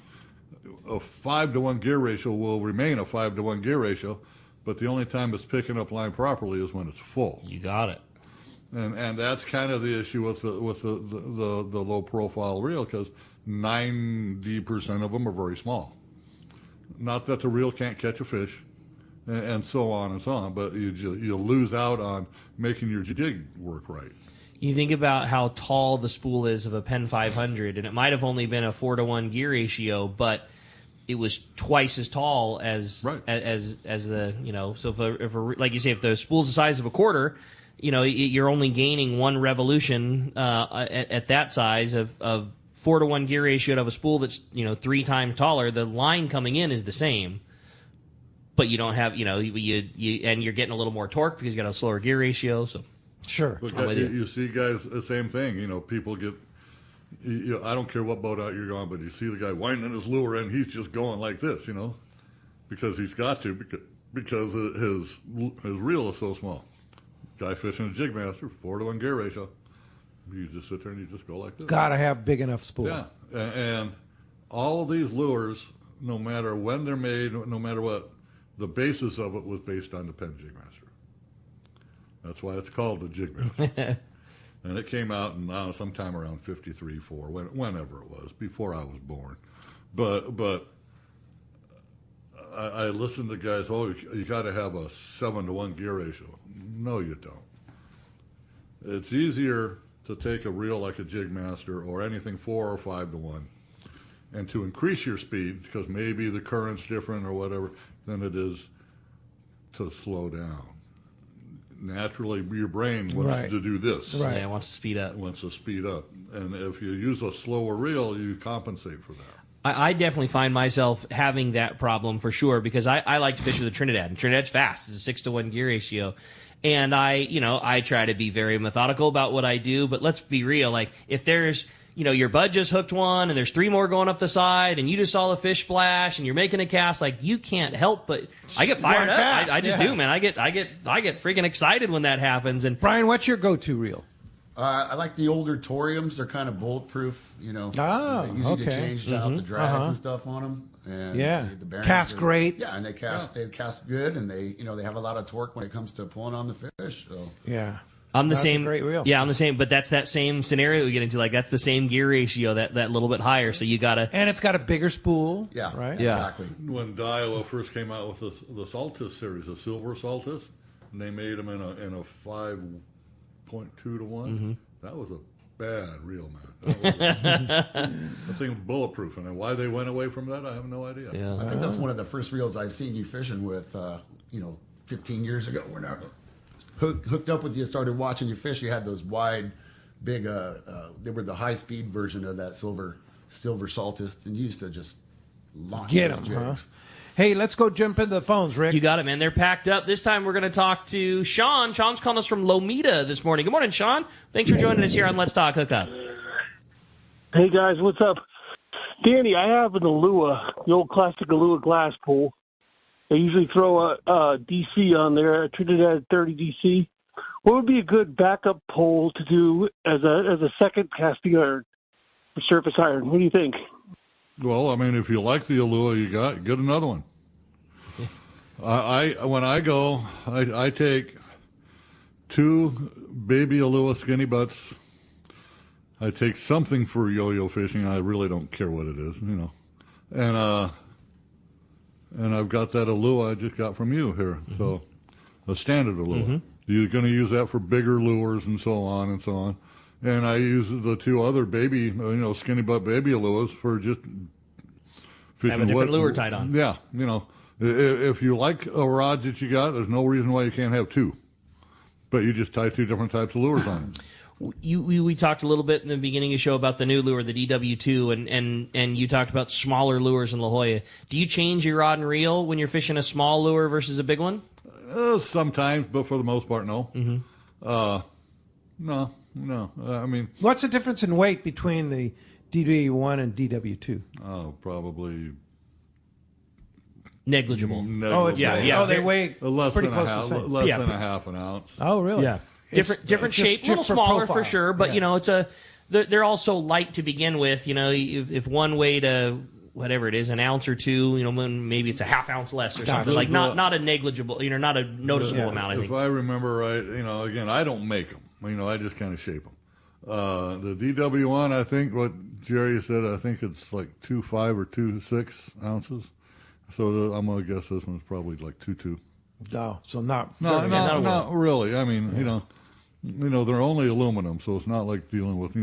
A 5-to-1 gear ratio will remain a 5-to-1 gear ratio, but the only time it's picking up line properly is when it's full. You got it. And that's kind of the issue with the low profile reel because 90% of them are very small. Not that the reel can't catch a fish, and so on and so on, but you lose out on making your jig work right. You think about how tall the spool is of a Penn 500, and it might have only been a 4-to-1 gear ratio, but it was twice as tall as the So if like you say, if the spool's the size of a quarter, you're only gaining one revolution at that size of 4-to-1 gear ratio of a spool that's 3 times taller. The line coming in is the same, but you don't have and you're getting a little more torque because you got a slower gear ratio. So sure, you see guys the same thing. People get. I don't care what boat out you're on, but you see the guy winding his lure and he's just going like this, because he's got to because his reel is so small. Guy fishing a jig master, 4-to-1 gear ratio. You just sit there and you just go like this. Gotta have big enough spool. Yeah, and all of these lures, no matter when they're made, no matter what, the basis of it was based on the Penn Jig Master. That's why it's called the Jig Master. And it came out in sometime around 53, 4, whenever it was, before I was born. But I listened to guys, you got to have a 7-to-1 gear ratio. No, you don't. It's easier to take a reel like a Jig Master or anything 4 or 5-to-1 and to increase your speed, because maybe the current's different or whatever, than it is to slow down. Naturally, your brain wants to do this. Right. Yeah, it wants to speed up. It wants to speed up. And if you use a slower reel, you compensate for that. I definitely find myself having that problem for sure, because I like to fish with a Trinidad, and Trinidad's fast. It's a 6-to-1 gear ratio. And I try to be very methodical about what I do, but let's be real. Like, if there's, your bud just hooked one and there's 3 more going up the side and you just saw the fish splash and you're making a cast, like, you can't help but I get fired up. I just do, man. I get freaking excited when that happens. And Brian, what's your go-to reel? I like the older Toriums. They're kind of bulletproof, easy to change out the drags and stuff on them. And the bearings cast great. Yeah, and they cast good, and they have a lot of torque when it comes to pulling on the fish. So I'm the same. A great reel. Yeah, I'm the same. But that's that same scenario we get into. Like, that's the same gear ratio, that little bit higher. So you gotta. And it's got a bigger spool. Yeah. Right. Yeah. Exactly. When Daiwa first came out with the Saltis series, the silver Saltis, and they made them in a 5.2-to-1. That was a bad reel, man. That thing was bulletproof, and why they went away from that, I have no idea. Yeah. I think that's one of the first reels I've seen you fishing with. 15 years ago, when I hooked up with you, started watching you fish. You had those wide, big. They were the high-speed version of that silver Saltis, and you used to just launch those jigs. Hey, let's go jump into the phones, Rick. You got it, man. They're packed up. This time we're going to talk to Sean. Sean's calling us from Lomita this morning. Good morning, Sean. Thanks for joining us here on Let's Talk Hookup. Hey, guys. What's up? Danny, I have an Alua, the old classic Alua glass pole. I usually throw a DC on there, a Trinidad 30 DC. What would be a good backup pole to do as a second casting iron for surface iron? What do you think? Well, I mean, if you like the Alua you got, get another one. When I go, I take 2 baby Alua skinny butts. I take something for yo-yo fishing. I really don't care what it is, And I've got that Alua I just got from you here. So a standard Alua. You're going to use that for bigger lures and so on and so on. And I use the 2 other baby, skinny butt baby Aluas for just fishing. Have a different lure tied on. Yeah, if you like a rod that you got, there's no reason why you can't have 2. But you just tie 2 different types of lures on them. We talked a little bit in the beginning of the show about the new lure, the DW2, and you talked about smaller lures in La Jolla. Do you change your rod and reel when you're fishing a small lure versus a big one? Sometimes, but for the most part, no. No. I mean, what's the difference in weight between the DW1 and DW2? Oh, probably negligible. Oh, yeah. Oh, they weigh pretty close to the same. Less than a half an ounce. Oh, really? Yeah. Different shape, a little smaller profile. For sure, but they're also light to begin with. If one weighed whatever it is, an ounce or 2, maybe it's a half ounce less or something. Like not a negligible, not a noticeable amount. I think. If I remember right, again, I don't make them. I just kind of shape them. The DW1, I think what Jerry said, I think it's like 2.5 or 2.6 ounces. So I'm gonna guess this one's probably like 2.2. No, so not really. I mean, they're only aluminum, so it's not like dealing with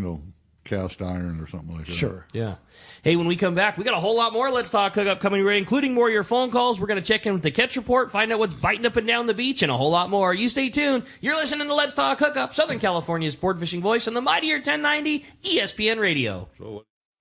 cast iron or something like that. Sure. Yeah. Hey, when we come back, we got a whole lot more Let's Talk Hookup coming your way, including more of your phone calls. We're going to check in with the catch report, find out what's biting up and down the beach, and a whole lot more. You stay tuned. You're listening to Let's Talk Hookup, Southern California's sport fishing voice on the mightier 1090 ESPN Radio.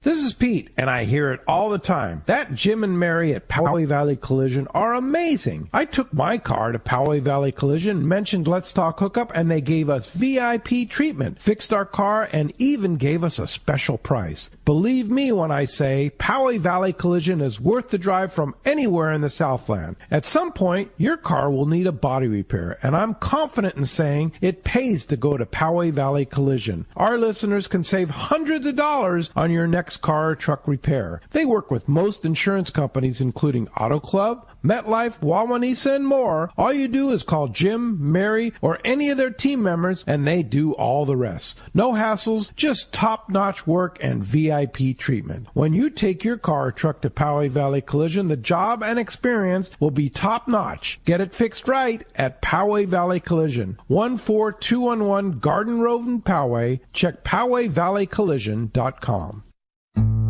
This is Pete, and I hear it all the time. That Jim and Mary at Poway Valley Collision are amazing. I took my car to Poway Valley Collision, mentioned Let's Talk Hookup, and they gave us VIP treatment, fixed our car, and even gave us a special price. Believe me when I say Poway Valley Collision is worth the drive from anywhere in the Southland. At some point, your car will need a body repair, and I'm confident in saying it pays to go to Poway Valley Collision. Our listeners can save hundreds of dollars on your next next car or truck repair. They work with most insurance companies, including Auto Club, MetLife, Wawanesa, and more. All you do is call Jim, Mary, or any of their team members, and they do all the rest. No hassles, just top-notch work and VIP treatment. When you take your car or truck to Poway Valley Collision, the job and experience will be top-notch. Get it fixed right at Poway Valley Collision, 14211 Garden Road in Poway. Check PowayValleyCollision.com.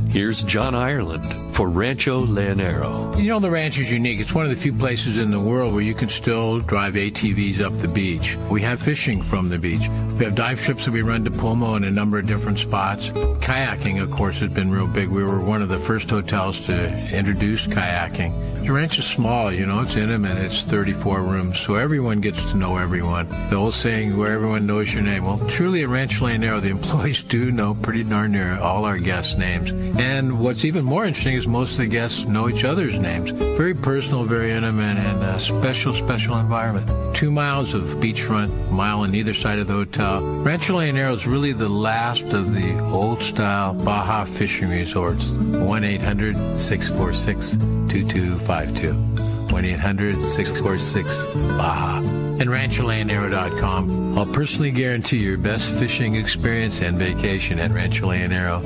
Here's John Ireland for Rancho Leonero. You know, the ranch is unique. It's one of the few places in the world where you can still drive ATVs up the beach. We have fishing from the beach. We have dive trips that we run to Pomo in a number of different spots. Kayaking, of course, has been real big. We were one of the first hotels to introduce kayaking. The ranch is small, you know, it's intimate. It's 34 rooms, so everyone gets to know everyone. The old saying, where everyone knows your name. Well, truly at Rancho Leonero, the employees do know pretty darn near all our guests' names. And what's even more interesting is most of the guests know each other's names. Very personal, very intimate, and a special, special environment. 2 miles of beachfront, a mile on either side of the hotel. Rancho Leonero is really the last of the old-style Baja fishing resorts. 1-800-646-2252. 1-800-646-BAHA. And RanchoLeonero.com. I'll personally guarantee your best fishing experience and vacation at Rancho Leonero.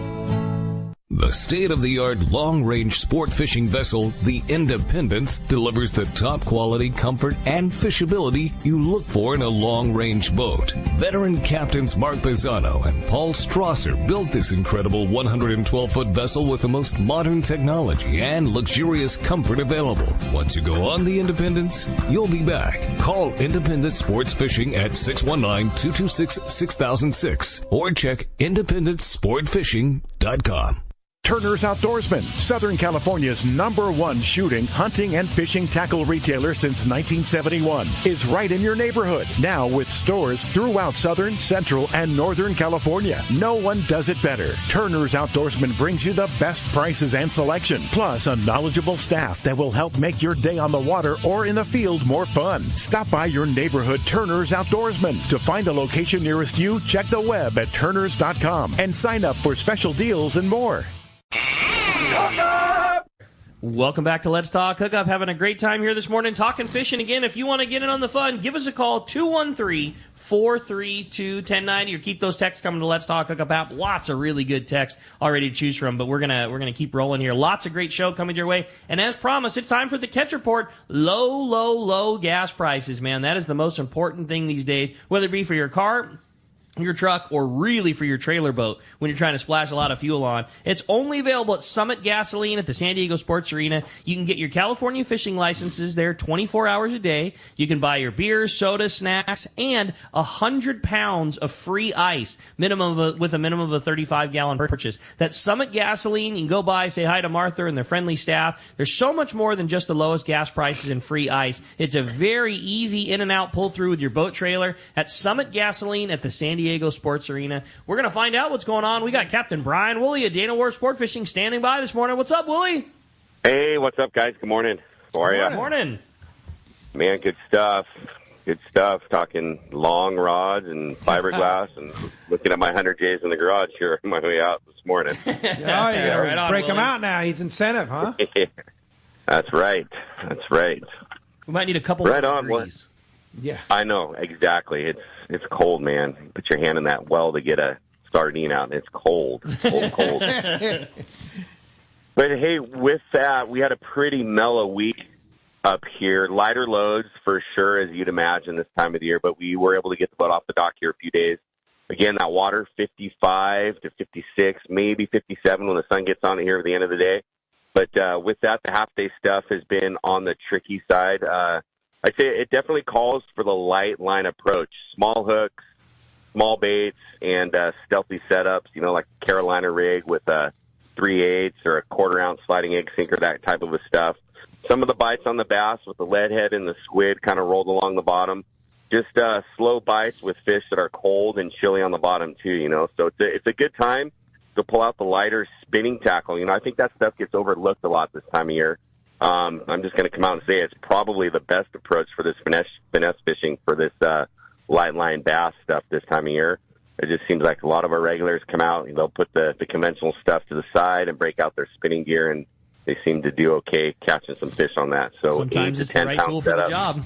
The state-of-the-art long-range sport fishing vessel, the Independence, delivers the top quality, comfort, and fishability you look for in a long-range boat. Veteran captains Mark Bizzano and Paul Strasser built this incredible 112-foot vessel with the most modern technology and luxurious comfort available. Once you go on the Independence, you'll be back. Call Independence Sports Fishing at 619-226-6006 or check IndependenceSportFishing.com. Turner's Outdoorsman, Southern California's #1 shooting, hunting, and fishing tackle retailer since 1971, is right in your neighborhood. Now with stores throughout Southern, Central, and Northern California. No one does it better. Turner's Outdoorsman brings you the best prices and selection, plus a knowledgeable staff that will help make your day on the water or in the field more fun. Stop by your neighborhood Turner's Outdoorsman. To find a location nearest you, check the web at turners.com and sign up for special deals and more. Welcome back to Let's Talk Hookup. Having a great time here this morning talking fishing. Again, if you want to get in on the fun, give us a call, 213-432-1090, or keep those texts coming to Let's Talk Hookup app. Lots of really good texts already to choose from, but we're gonna keep rolling here. Lots of great show coming your way. And as promised, it's time for the Catch Report. Low gas prices, man. That is the most important thing these days, whether it be for your car, your truck, or really for your trailer boat when you're trying to splash a lot of fuel on. It's only available at Summit Gasoline at the San Diego Sports Arena. You can get your California fishing licenses there 24 hours a day. You can buy your beers, soda, snacks, and 100 pounds of free ice with a minimum of a 35-gallon purchase. That's Summit Gasoline. You can go by, say hi to Martha and their friendly staff. There's so much more than just the lowest gas prices and free ice. It's a very easy in and out pull through with your boat trailer at Summit Gasoline at the San Diego Sports Arena. We're going to find out what's going on. We got Captain Brian Woolley of Dana Wharf Sport Fishing standing by this morning. What's up, Woolley? Hey, what's up, guys? Good morning. How are you? Good morning. Man, good stuff. Good stuff. Talking long rods and fiberglass and looking at my 100Js in the garage here on my way out this morning. Yeah, right on, break him Woolley. out now. He's incentive, huh? That's right. That's right. We might need a couple right more on, degrees. Yeah. I know, exactly. It's cold, man. Put your hand in that well to get a sardine out, and it's cold. It's cold. But, hey, with that, we had a pretty mellow week up here. Lighter loads, for sure, as you'd imagine this time of the year, but we were able to get the boat off the dock here a few days. Again, that water, 55 to 56, maybe 57 when the sun gets on it here at the end of the day. But with that, the half-day stuff has been on the tricky side. I'd say it definitely calls for the light line approach. Small hooks, small baits, and stealthy setups, you know, like a Carolina rig with a 3/8 or a quarter-ounce sliding egg sinker, that type of a stuff. Some of the bites on the bass with the lead head and the squid kind of rolled along the bottom. Just slow bites with fish that are cold and chilly on the bottom, too, you know. So it's a good time to pull out the lighter spinning tackle. You know, I think that stuff gets overlooked a lot this time of year. I'm just going to come out and say it's probably the best approach for this finesse fishing for this light line bass stuff this time of year. It just seems like a lot of our regulars come out and they'll put the conventional stuff to the side and break out their spinning gear, and they seem to do okay catching some fish on that. So sometimes it's the right tool for the job.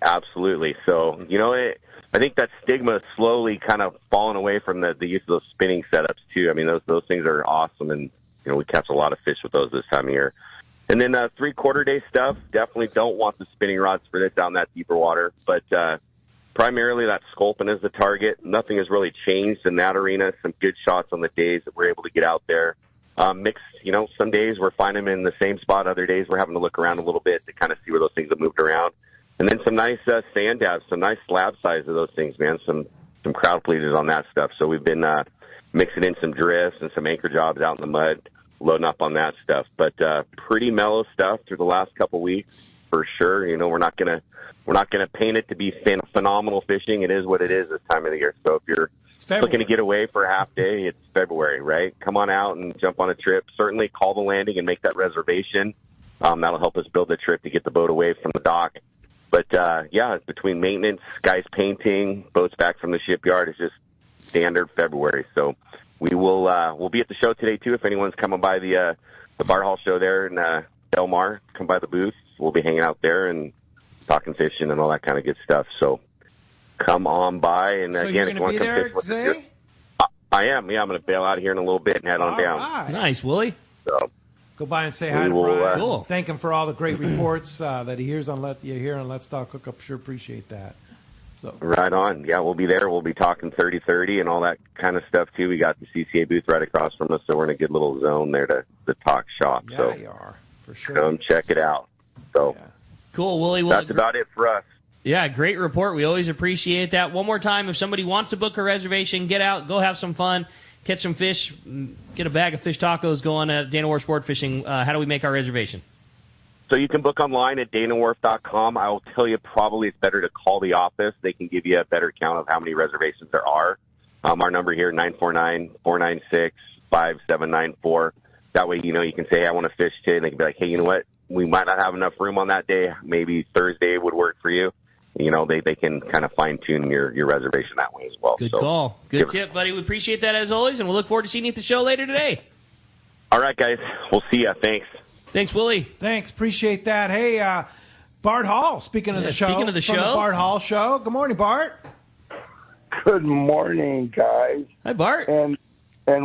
Absolutely. So, I think that stigma is slowly kind of falling away from the use of those spinning setups too. I mean, those things are awesome, and we catch a lot of fish with those this time of year. And then 3/4 day stuff, definitely don't want the spinning rods for this down that deeper water. But primarily that sculpin is the target. Nothing has really changed in that arena. Some good shots on the days that we're able to get out there. Mixed, some days we're finding them in the same spot. Other days we're having to look around a little bit to kind of see where those things have moved around. And then some nice sand dabs, some nice slab size of those things, man. Some crowd pleasers on that stuff. So we've been mixing in some drifts and some anchor jobs out in the mud, loading up on that stuff. But pretty mellow stuff through the last couple weeks for sure. We're not gonna paint it to be phenomenal fishing. It is what it is this time of the year. So if you're looking to get away for a half day, it's February, right? Come on out and jump on a trip. Certainly call the landing and make that reservation. That'll help us build the trip to get the boat away from the dock. But, between maintenance, guys painting, boats back from the shipyard, it's just standard February. So we'll be at the show today, too. If anyone's coming by the Bart Hall show there in Del Mar, come by the booth. We'll be hanging out there and talking fishing and all that kind of good stuff. So come on by. And, so again, if you want to come fish with us today? I am. Yeah, I'm going to bail out of here in a little bit and head on down. Right. Nice, Willie. So go by and say hi to Brian. Cool. Thank him for all the great reports that he hears on Let's Talk Hookup. Sure appreciate that. So right on. Yeah, we'll be there. We'll be talking 30-30 and all that kind of stuff too. We got the CCA booth right across from us, so we're in a good little zone there to talk shop. Yeah, so you are for sure. Come check it out. So cool, Willie. That's about it for us. Yeah, great report. We always appreciate that. One more time, if somebody wants to book a reservation, get out, go have some fun, catch some fish, get a bag of fish tacos going at Dana Wharf Sport Fishing. How do we make our reservation? So you can book online at danawharf.com. I will tell you probably it's better to call the office. They can give you a better count of how many reservations there are. Our number here, 949-496-5794. That way, you can say, hey, I want to fish today. And they can be like, hey, you know what? We might not have enough room on that day. Maybe Thursday would work for you. They can kind of fine-tune your reservation that way as well. Good call. Good tip, buddy. We appreciate that as always, and we'll look forward to seeing you at the show later today. All right, guys. We'll see ya. Thanks. Thanks, Willie. Thanks. Appreciate that. Hey, Bart Hall, speaking of the show. Speaking of the from show. The Bart Hall Show. Good morning, Bart. Good morning, guys. Hi, Bart. And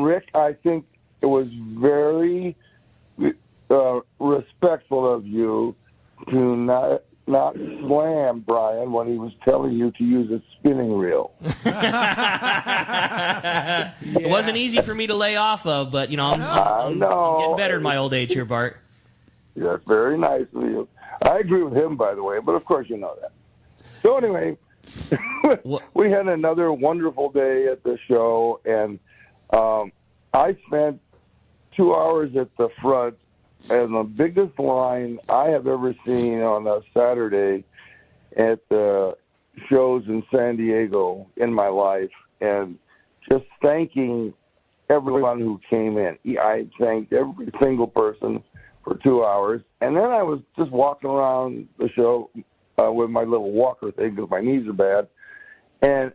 Rick, I think it was very respectful of you to not slam Brian when he was telling you to use a spinning reel. It wasn't easy for me to lay off of, but, I'm getting better in my old age here, Bart. That's very nice of you. I agree with him, by the way, but of course you know that. So anyway, we had another wonderful day at the show, and I spent 2 hours at the front, and the biggest line I have ever seen on a Saturday at the shows in San Diego in my life, and just thanking everyone who came in. I thanked every single person for 2 hours, and then I was just walking around the show with my little walker thing because my knees are bad, and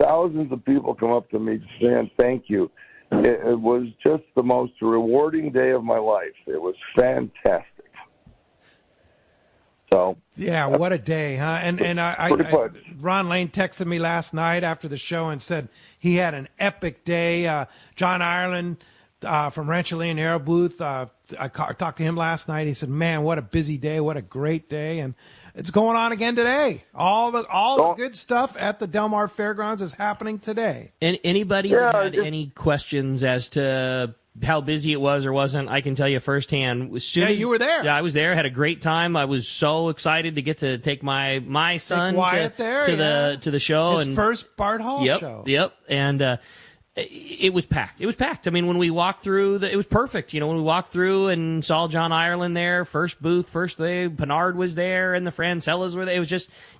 thousands of people come up to me saying thank you. It was just the most rewarding day of my life. It was fantastic. So yeah, what a day, huh? And Ron Lane texted me last night after the show and said he had an epic day. John Ireland from Rancho Leonero booth. I talked to him last night. He said, "Man, what a busy day! What a great day!" And it's going on again today. All the good stuff at the Del Mar Fairgrounds is happening today. And anybody that had any questions as to how busy it was or wasn't, I can tell you firsthand. You were there. Yeah, I was there. Had a great time. I was so excited to get to take my son to the show. His first Bart Hall show. Yep. And it was packed. It was packed. I mean, when we walked through, it was perfect. When we walked through and saw John Ireland there, first booth, first day, Pinard was there, and the Francellas were there.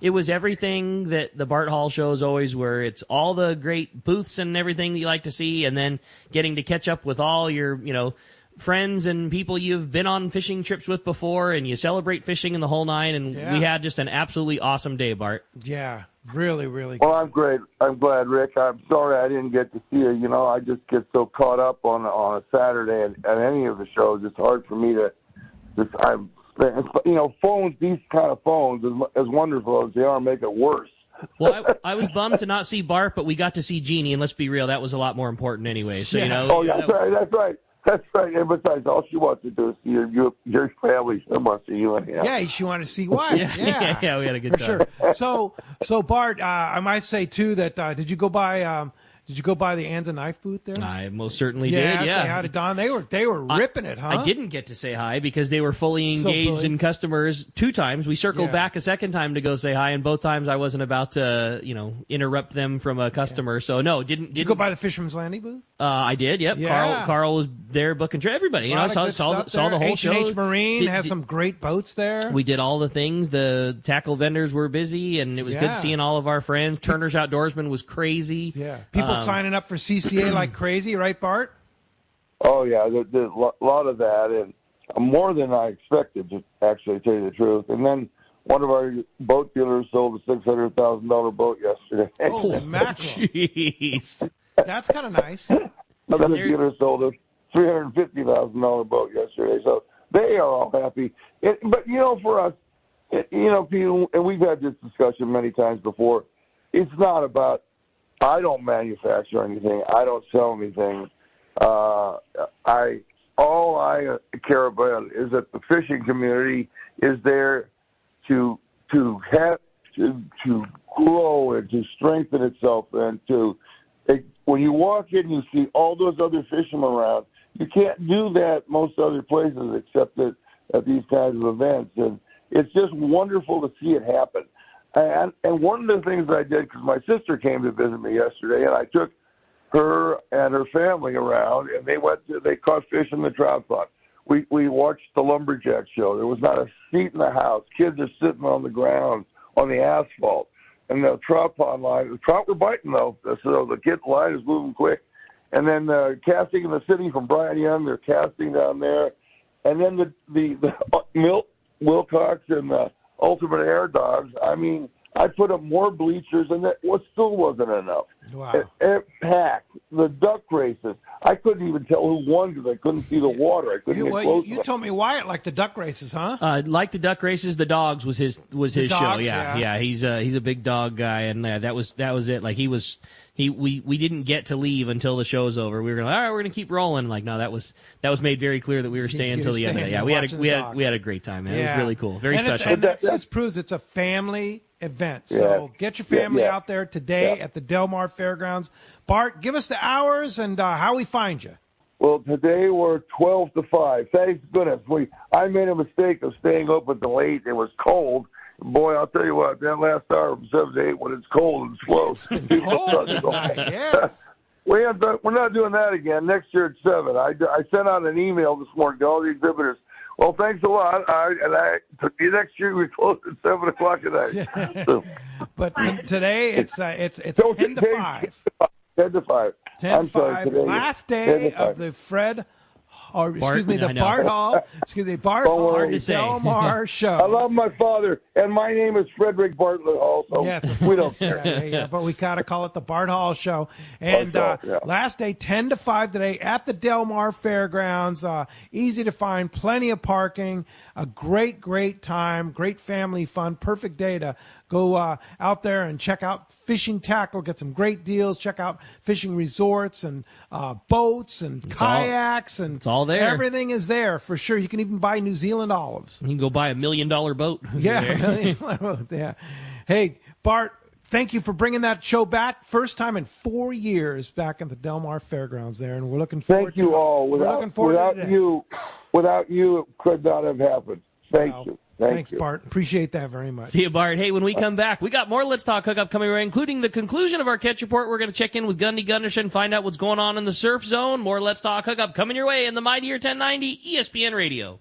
It was everything that the Bart Hall shows always were. It's all the great booths and everything that you like to see, and then getting to catch up with all your, friends and people you've been on fishing trips with before, and you celebrate fishing in the whole nine, and we had just an absolutely awesome day, Bart. Yeah. Really, really good. Well, I'm great. I'm glad, Rick. I'm sorry I didn't get to see you. You know, I just get so caught up on a Saturday at any of the shows. It's hard for me to just. Phones. These kind of phones, as wonderful as they are, make it worse. Well, I was bummed to not see Bart, but we got to see Jeannie, and let's be real, that was a lot more important anyway. So Oh yeah, that's right. That's right. And besides, all she wants to do is see your family. She wants to see you anyhow. Yeah, she wanted to see what? Yeah, we had a good time. Sure. So Bart, I might say too that did you go by the Anza knife booth there? I most certainly did. Yeah, say hi to Don. They were ripping it, huh? I didn't get to say hi because they were fully engaged in customers 2 times. We circled back a second time to go say hi, and both times I wasn't about to, interrupt them from a customer. Yeah. So no, didn't. Did you go by the Fisherman's Landing booth? I did. Yep. Yeah. Carl was there booking trip. Everybody, saw the whole show. H&H Marine has some great boats there. We did all the things. The tackle vendors were busy, and it was good seeing all of our friends. Turner's Outdoorsman was crazy. Yeah, people signing up for CCA like crazy, right, Bart? Oh yeah, there's a lot of that, and more than I expected, to actually tell you the truth. And then one of our boat dealers sold a $600,000 boat yesterday. Oh, mackerel! Jeez, that's kind of nice. Another dealer sold a $350,000 boat yesterday, so they are all happy. But for us, people, and we've had this discussion many times before. It's not about. I don't manufacture anything. I don't sell anything. All I care about is that the fishing community is there to grow and to strengthen itself, and when you walk in, you see all those other fishermen around. You can't do that most other places except at these kinds of events, and it's just wonderful to see it happen. And one of the things that I did, because my sister came to visit me yesterday, and I took her and her family around, and they caught fish in the trout pond. We watched the lumberjack show. There was not a seat in the house. Kids are sitting on the ground on the asphalt, and the trout pond line. The trout were biting though, so the kid line is moving quick. And then casting in the city from Brian Young, they're casting down there, and then the Milt Wilcox and the Ultimate Air Dogs. I mean, I put up more bleachers, and that still wasn't enough. Wow. It packed. The duck races. I couldn't even tell who won because I couldn't see the water. I couldn't get close. You told me Wyatt liked the duck races, huh? Like the duck races, the dogs was his dogs, show. Yeah. He's a big dog guy, and that was it. Like we didn't get to leave until the show's over. We were like, all right, we're gonna keep rolling. Like, no, that was made very clear that we were staying until the end of it. Yeah, we had a great time, man. Yeah. It was really cool, very special. And that just proves it's a family event. So get your family out there today at the Del Mar Fairgrounds. Bart, give us the hours and how we find you. Well, today we're 12 to 5. Thank goodness. I made a mistake of staying open till 8. It was cold. Boy, I'll tell you what, that last hour from 7 to 8 when it's cold and slow. Yeah. We're not doing that again. Next year at 7. I sent out an email this morning to all the exhibitors. Well, thanks a lot. Next year we close at 7 o'clock at night. So. But today it's 10 to 5. 10 to 5. 10 to 5. Last day of the Bart Hall. Bart Hall Del Mar show. I love my father, and my name is Frederick Bartlett also. Yes, we don't care. But we gotta call it the Bart Hall show. And last day, 10 to 5 today at the Del Mar Fairgrounds. Easy to find, plenty of parking, a great time, great family fun, perfect day to go out there and check out fishing tackle, get some great deals, check out fishing resorts and boats and kayaks. And it's all there. Everything is there for sure. You can even buy New Zealand olives. You can go buy $1 million boat. Yeah, $1 million boat. Yeah. Hey, Bart, thank you for bringing that show back. First time in 4 years back at the Del Mar Fairgrounds there, and we're looking forward to it. Thank you all. Without you, it could not have happened. Thank you. Thanks, Bart. Appreciate that very much. See you, Bart. Hey, when we come back, we got more Let's Talk Hookup coming right, including the conclusion of our catch report. We're going to check in with Gundy Gunderson, find out what's going on in the surf zone. More Let's Talk Hookup coming your way in the Mightier 1090 ESPN Radio.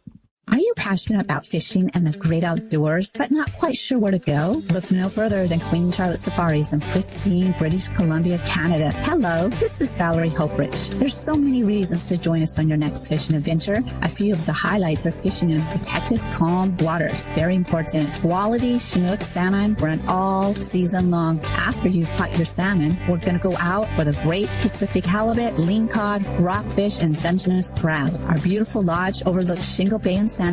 Are you passionate about fishing and the great outdoors, but not quite sure where to go? Look no further than Queen Charlotte Safaris in pristine British Columbia, Canada. Hello, this is Valerie Hoperich. There's so many reasons to join us on your next fishing adventure. A few of the highlights are fishing in protected, calm waters. Very important. Quality Chinook salmon run all season long. After you've caught your salmon, we're going to go out for the great Pacific halibut, lingcod, rockfish, and Dungeness crab. Our beautiful lodge overlooks Shingle Bay and Sandspit,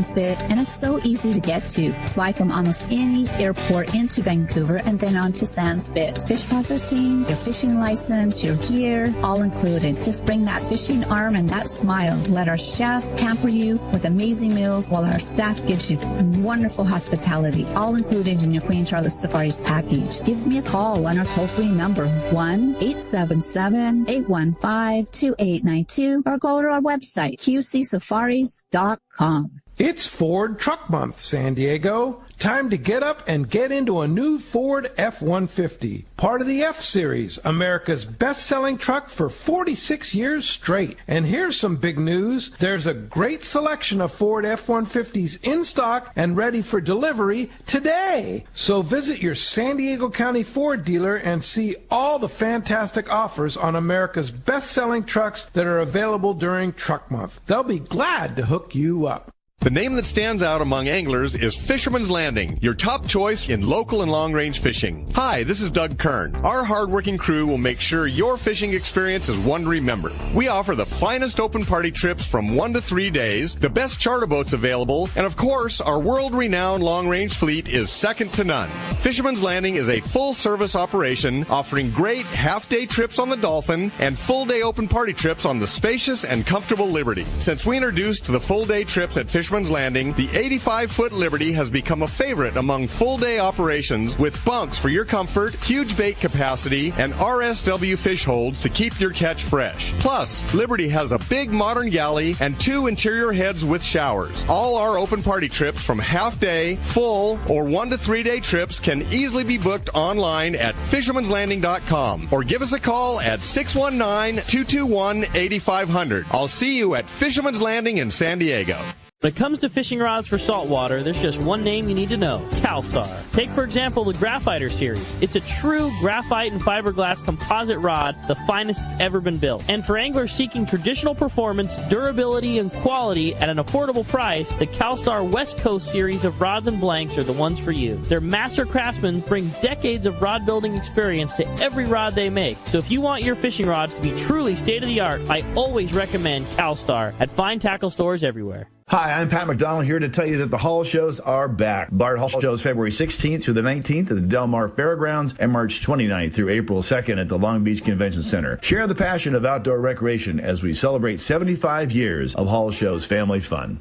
and it's so easy to get to. Fly from almost any airport into Vancouver and then on to Sandspit. Fish processing, your fishing license, your gear, all included. Just bring that fishing arm and that smile. Let our chef pamper you with amazing meals while our staff gives you wonderful hospitality, all included in your Queen Charlotte Safaris package. Give me a call on our toll-free number, 1-877-815-2892, or go to our website, qcsafaris.com. It's Ford Truck Month, San Diego. Time to get up and get into a new Ford F-150, part of the F-Series, America's best-selling truck for 46 years straight. And here's some big news. There's a great selection of Ford F-150s in stock and ready for delivery today. So visit your San Diego County Ford dealer and see all the fantastic offers on America's best-selling trucks that are available during Truck Month. They'll be glad to hook you up. The name that stands out among anglers is Fisherman's Landing, your top choice in local and long-range fishing. Hi, this is Doug Kern. Our hard-working crew will make sure your fishing experience is one to remember. We offer the finest open party trips from 1 to 3 days, the best charter boats available, and of course, our world-renowned long-range fleet is second to none. Fisherman's Landing is a full-service operation offering great half-day trips on the Dolphin and full-day open party trips on the spacious and comfortable Liberty. Since we introduced the full-day trips at Fisherman's Landing, the 85-foot Liberty has become a favorite among full-day operations with bunks for your comfort, huge bait capacity, and RSW fish holds to keep your catch fresh. Plus, Liberty has a big modern galley and 2 interior heads with showers. All our open party trips from half-day, full, or 1 to 3 day trips can easily be booked online at fishermanslanding.com or give us a call at 619-221-8500. I'll see you at Fisherman's Landing in San Diego. When it comes to fishing rods for saltwater, there's just one name you need to know, CalStar. Take, for example, the Graphiter series. It's a true graphite and fiberglass composite rod, the finest it's ever been built. And for anglers seeking traditional performance, durability, and quality at an affordable price, the CalStar West Coast series of rods and blanks are the ones for you. Their master craftsmen bring decades of rod building experience to every rod they make. So if you want your fishing rods to be truly state-of-the-art, I always recommend CalStar at fine tackle stores everywhere. Hi, I'm Pat McDonald here to tell you that the Hall shows are back. Bart Hall shows February 16th through the 19th at the Del Mar Fairgrounds and March 29th through April 2nd at the Long Beach Convention Center. Share the passion of outdoor recreation as we celebrate 75 years of Hall Show's family fun.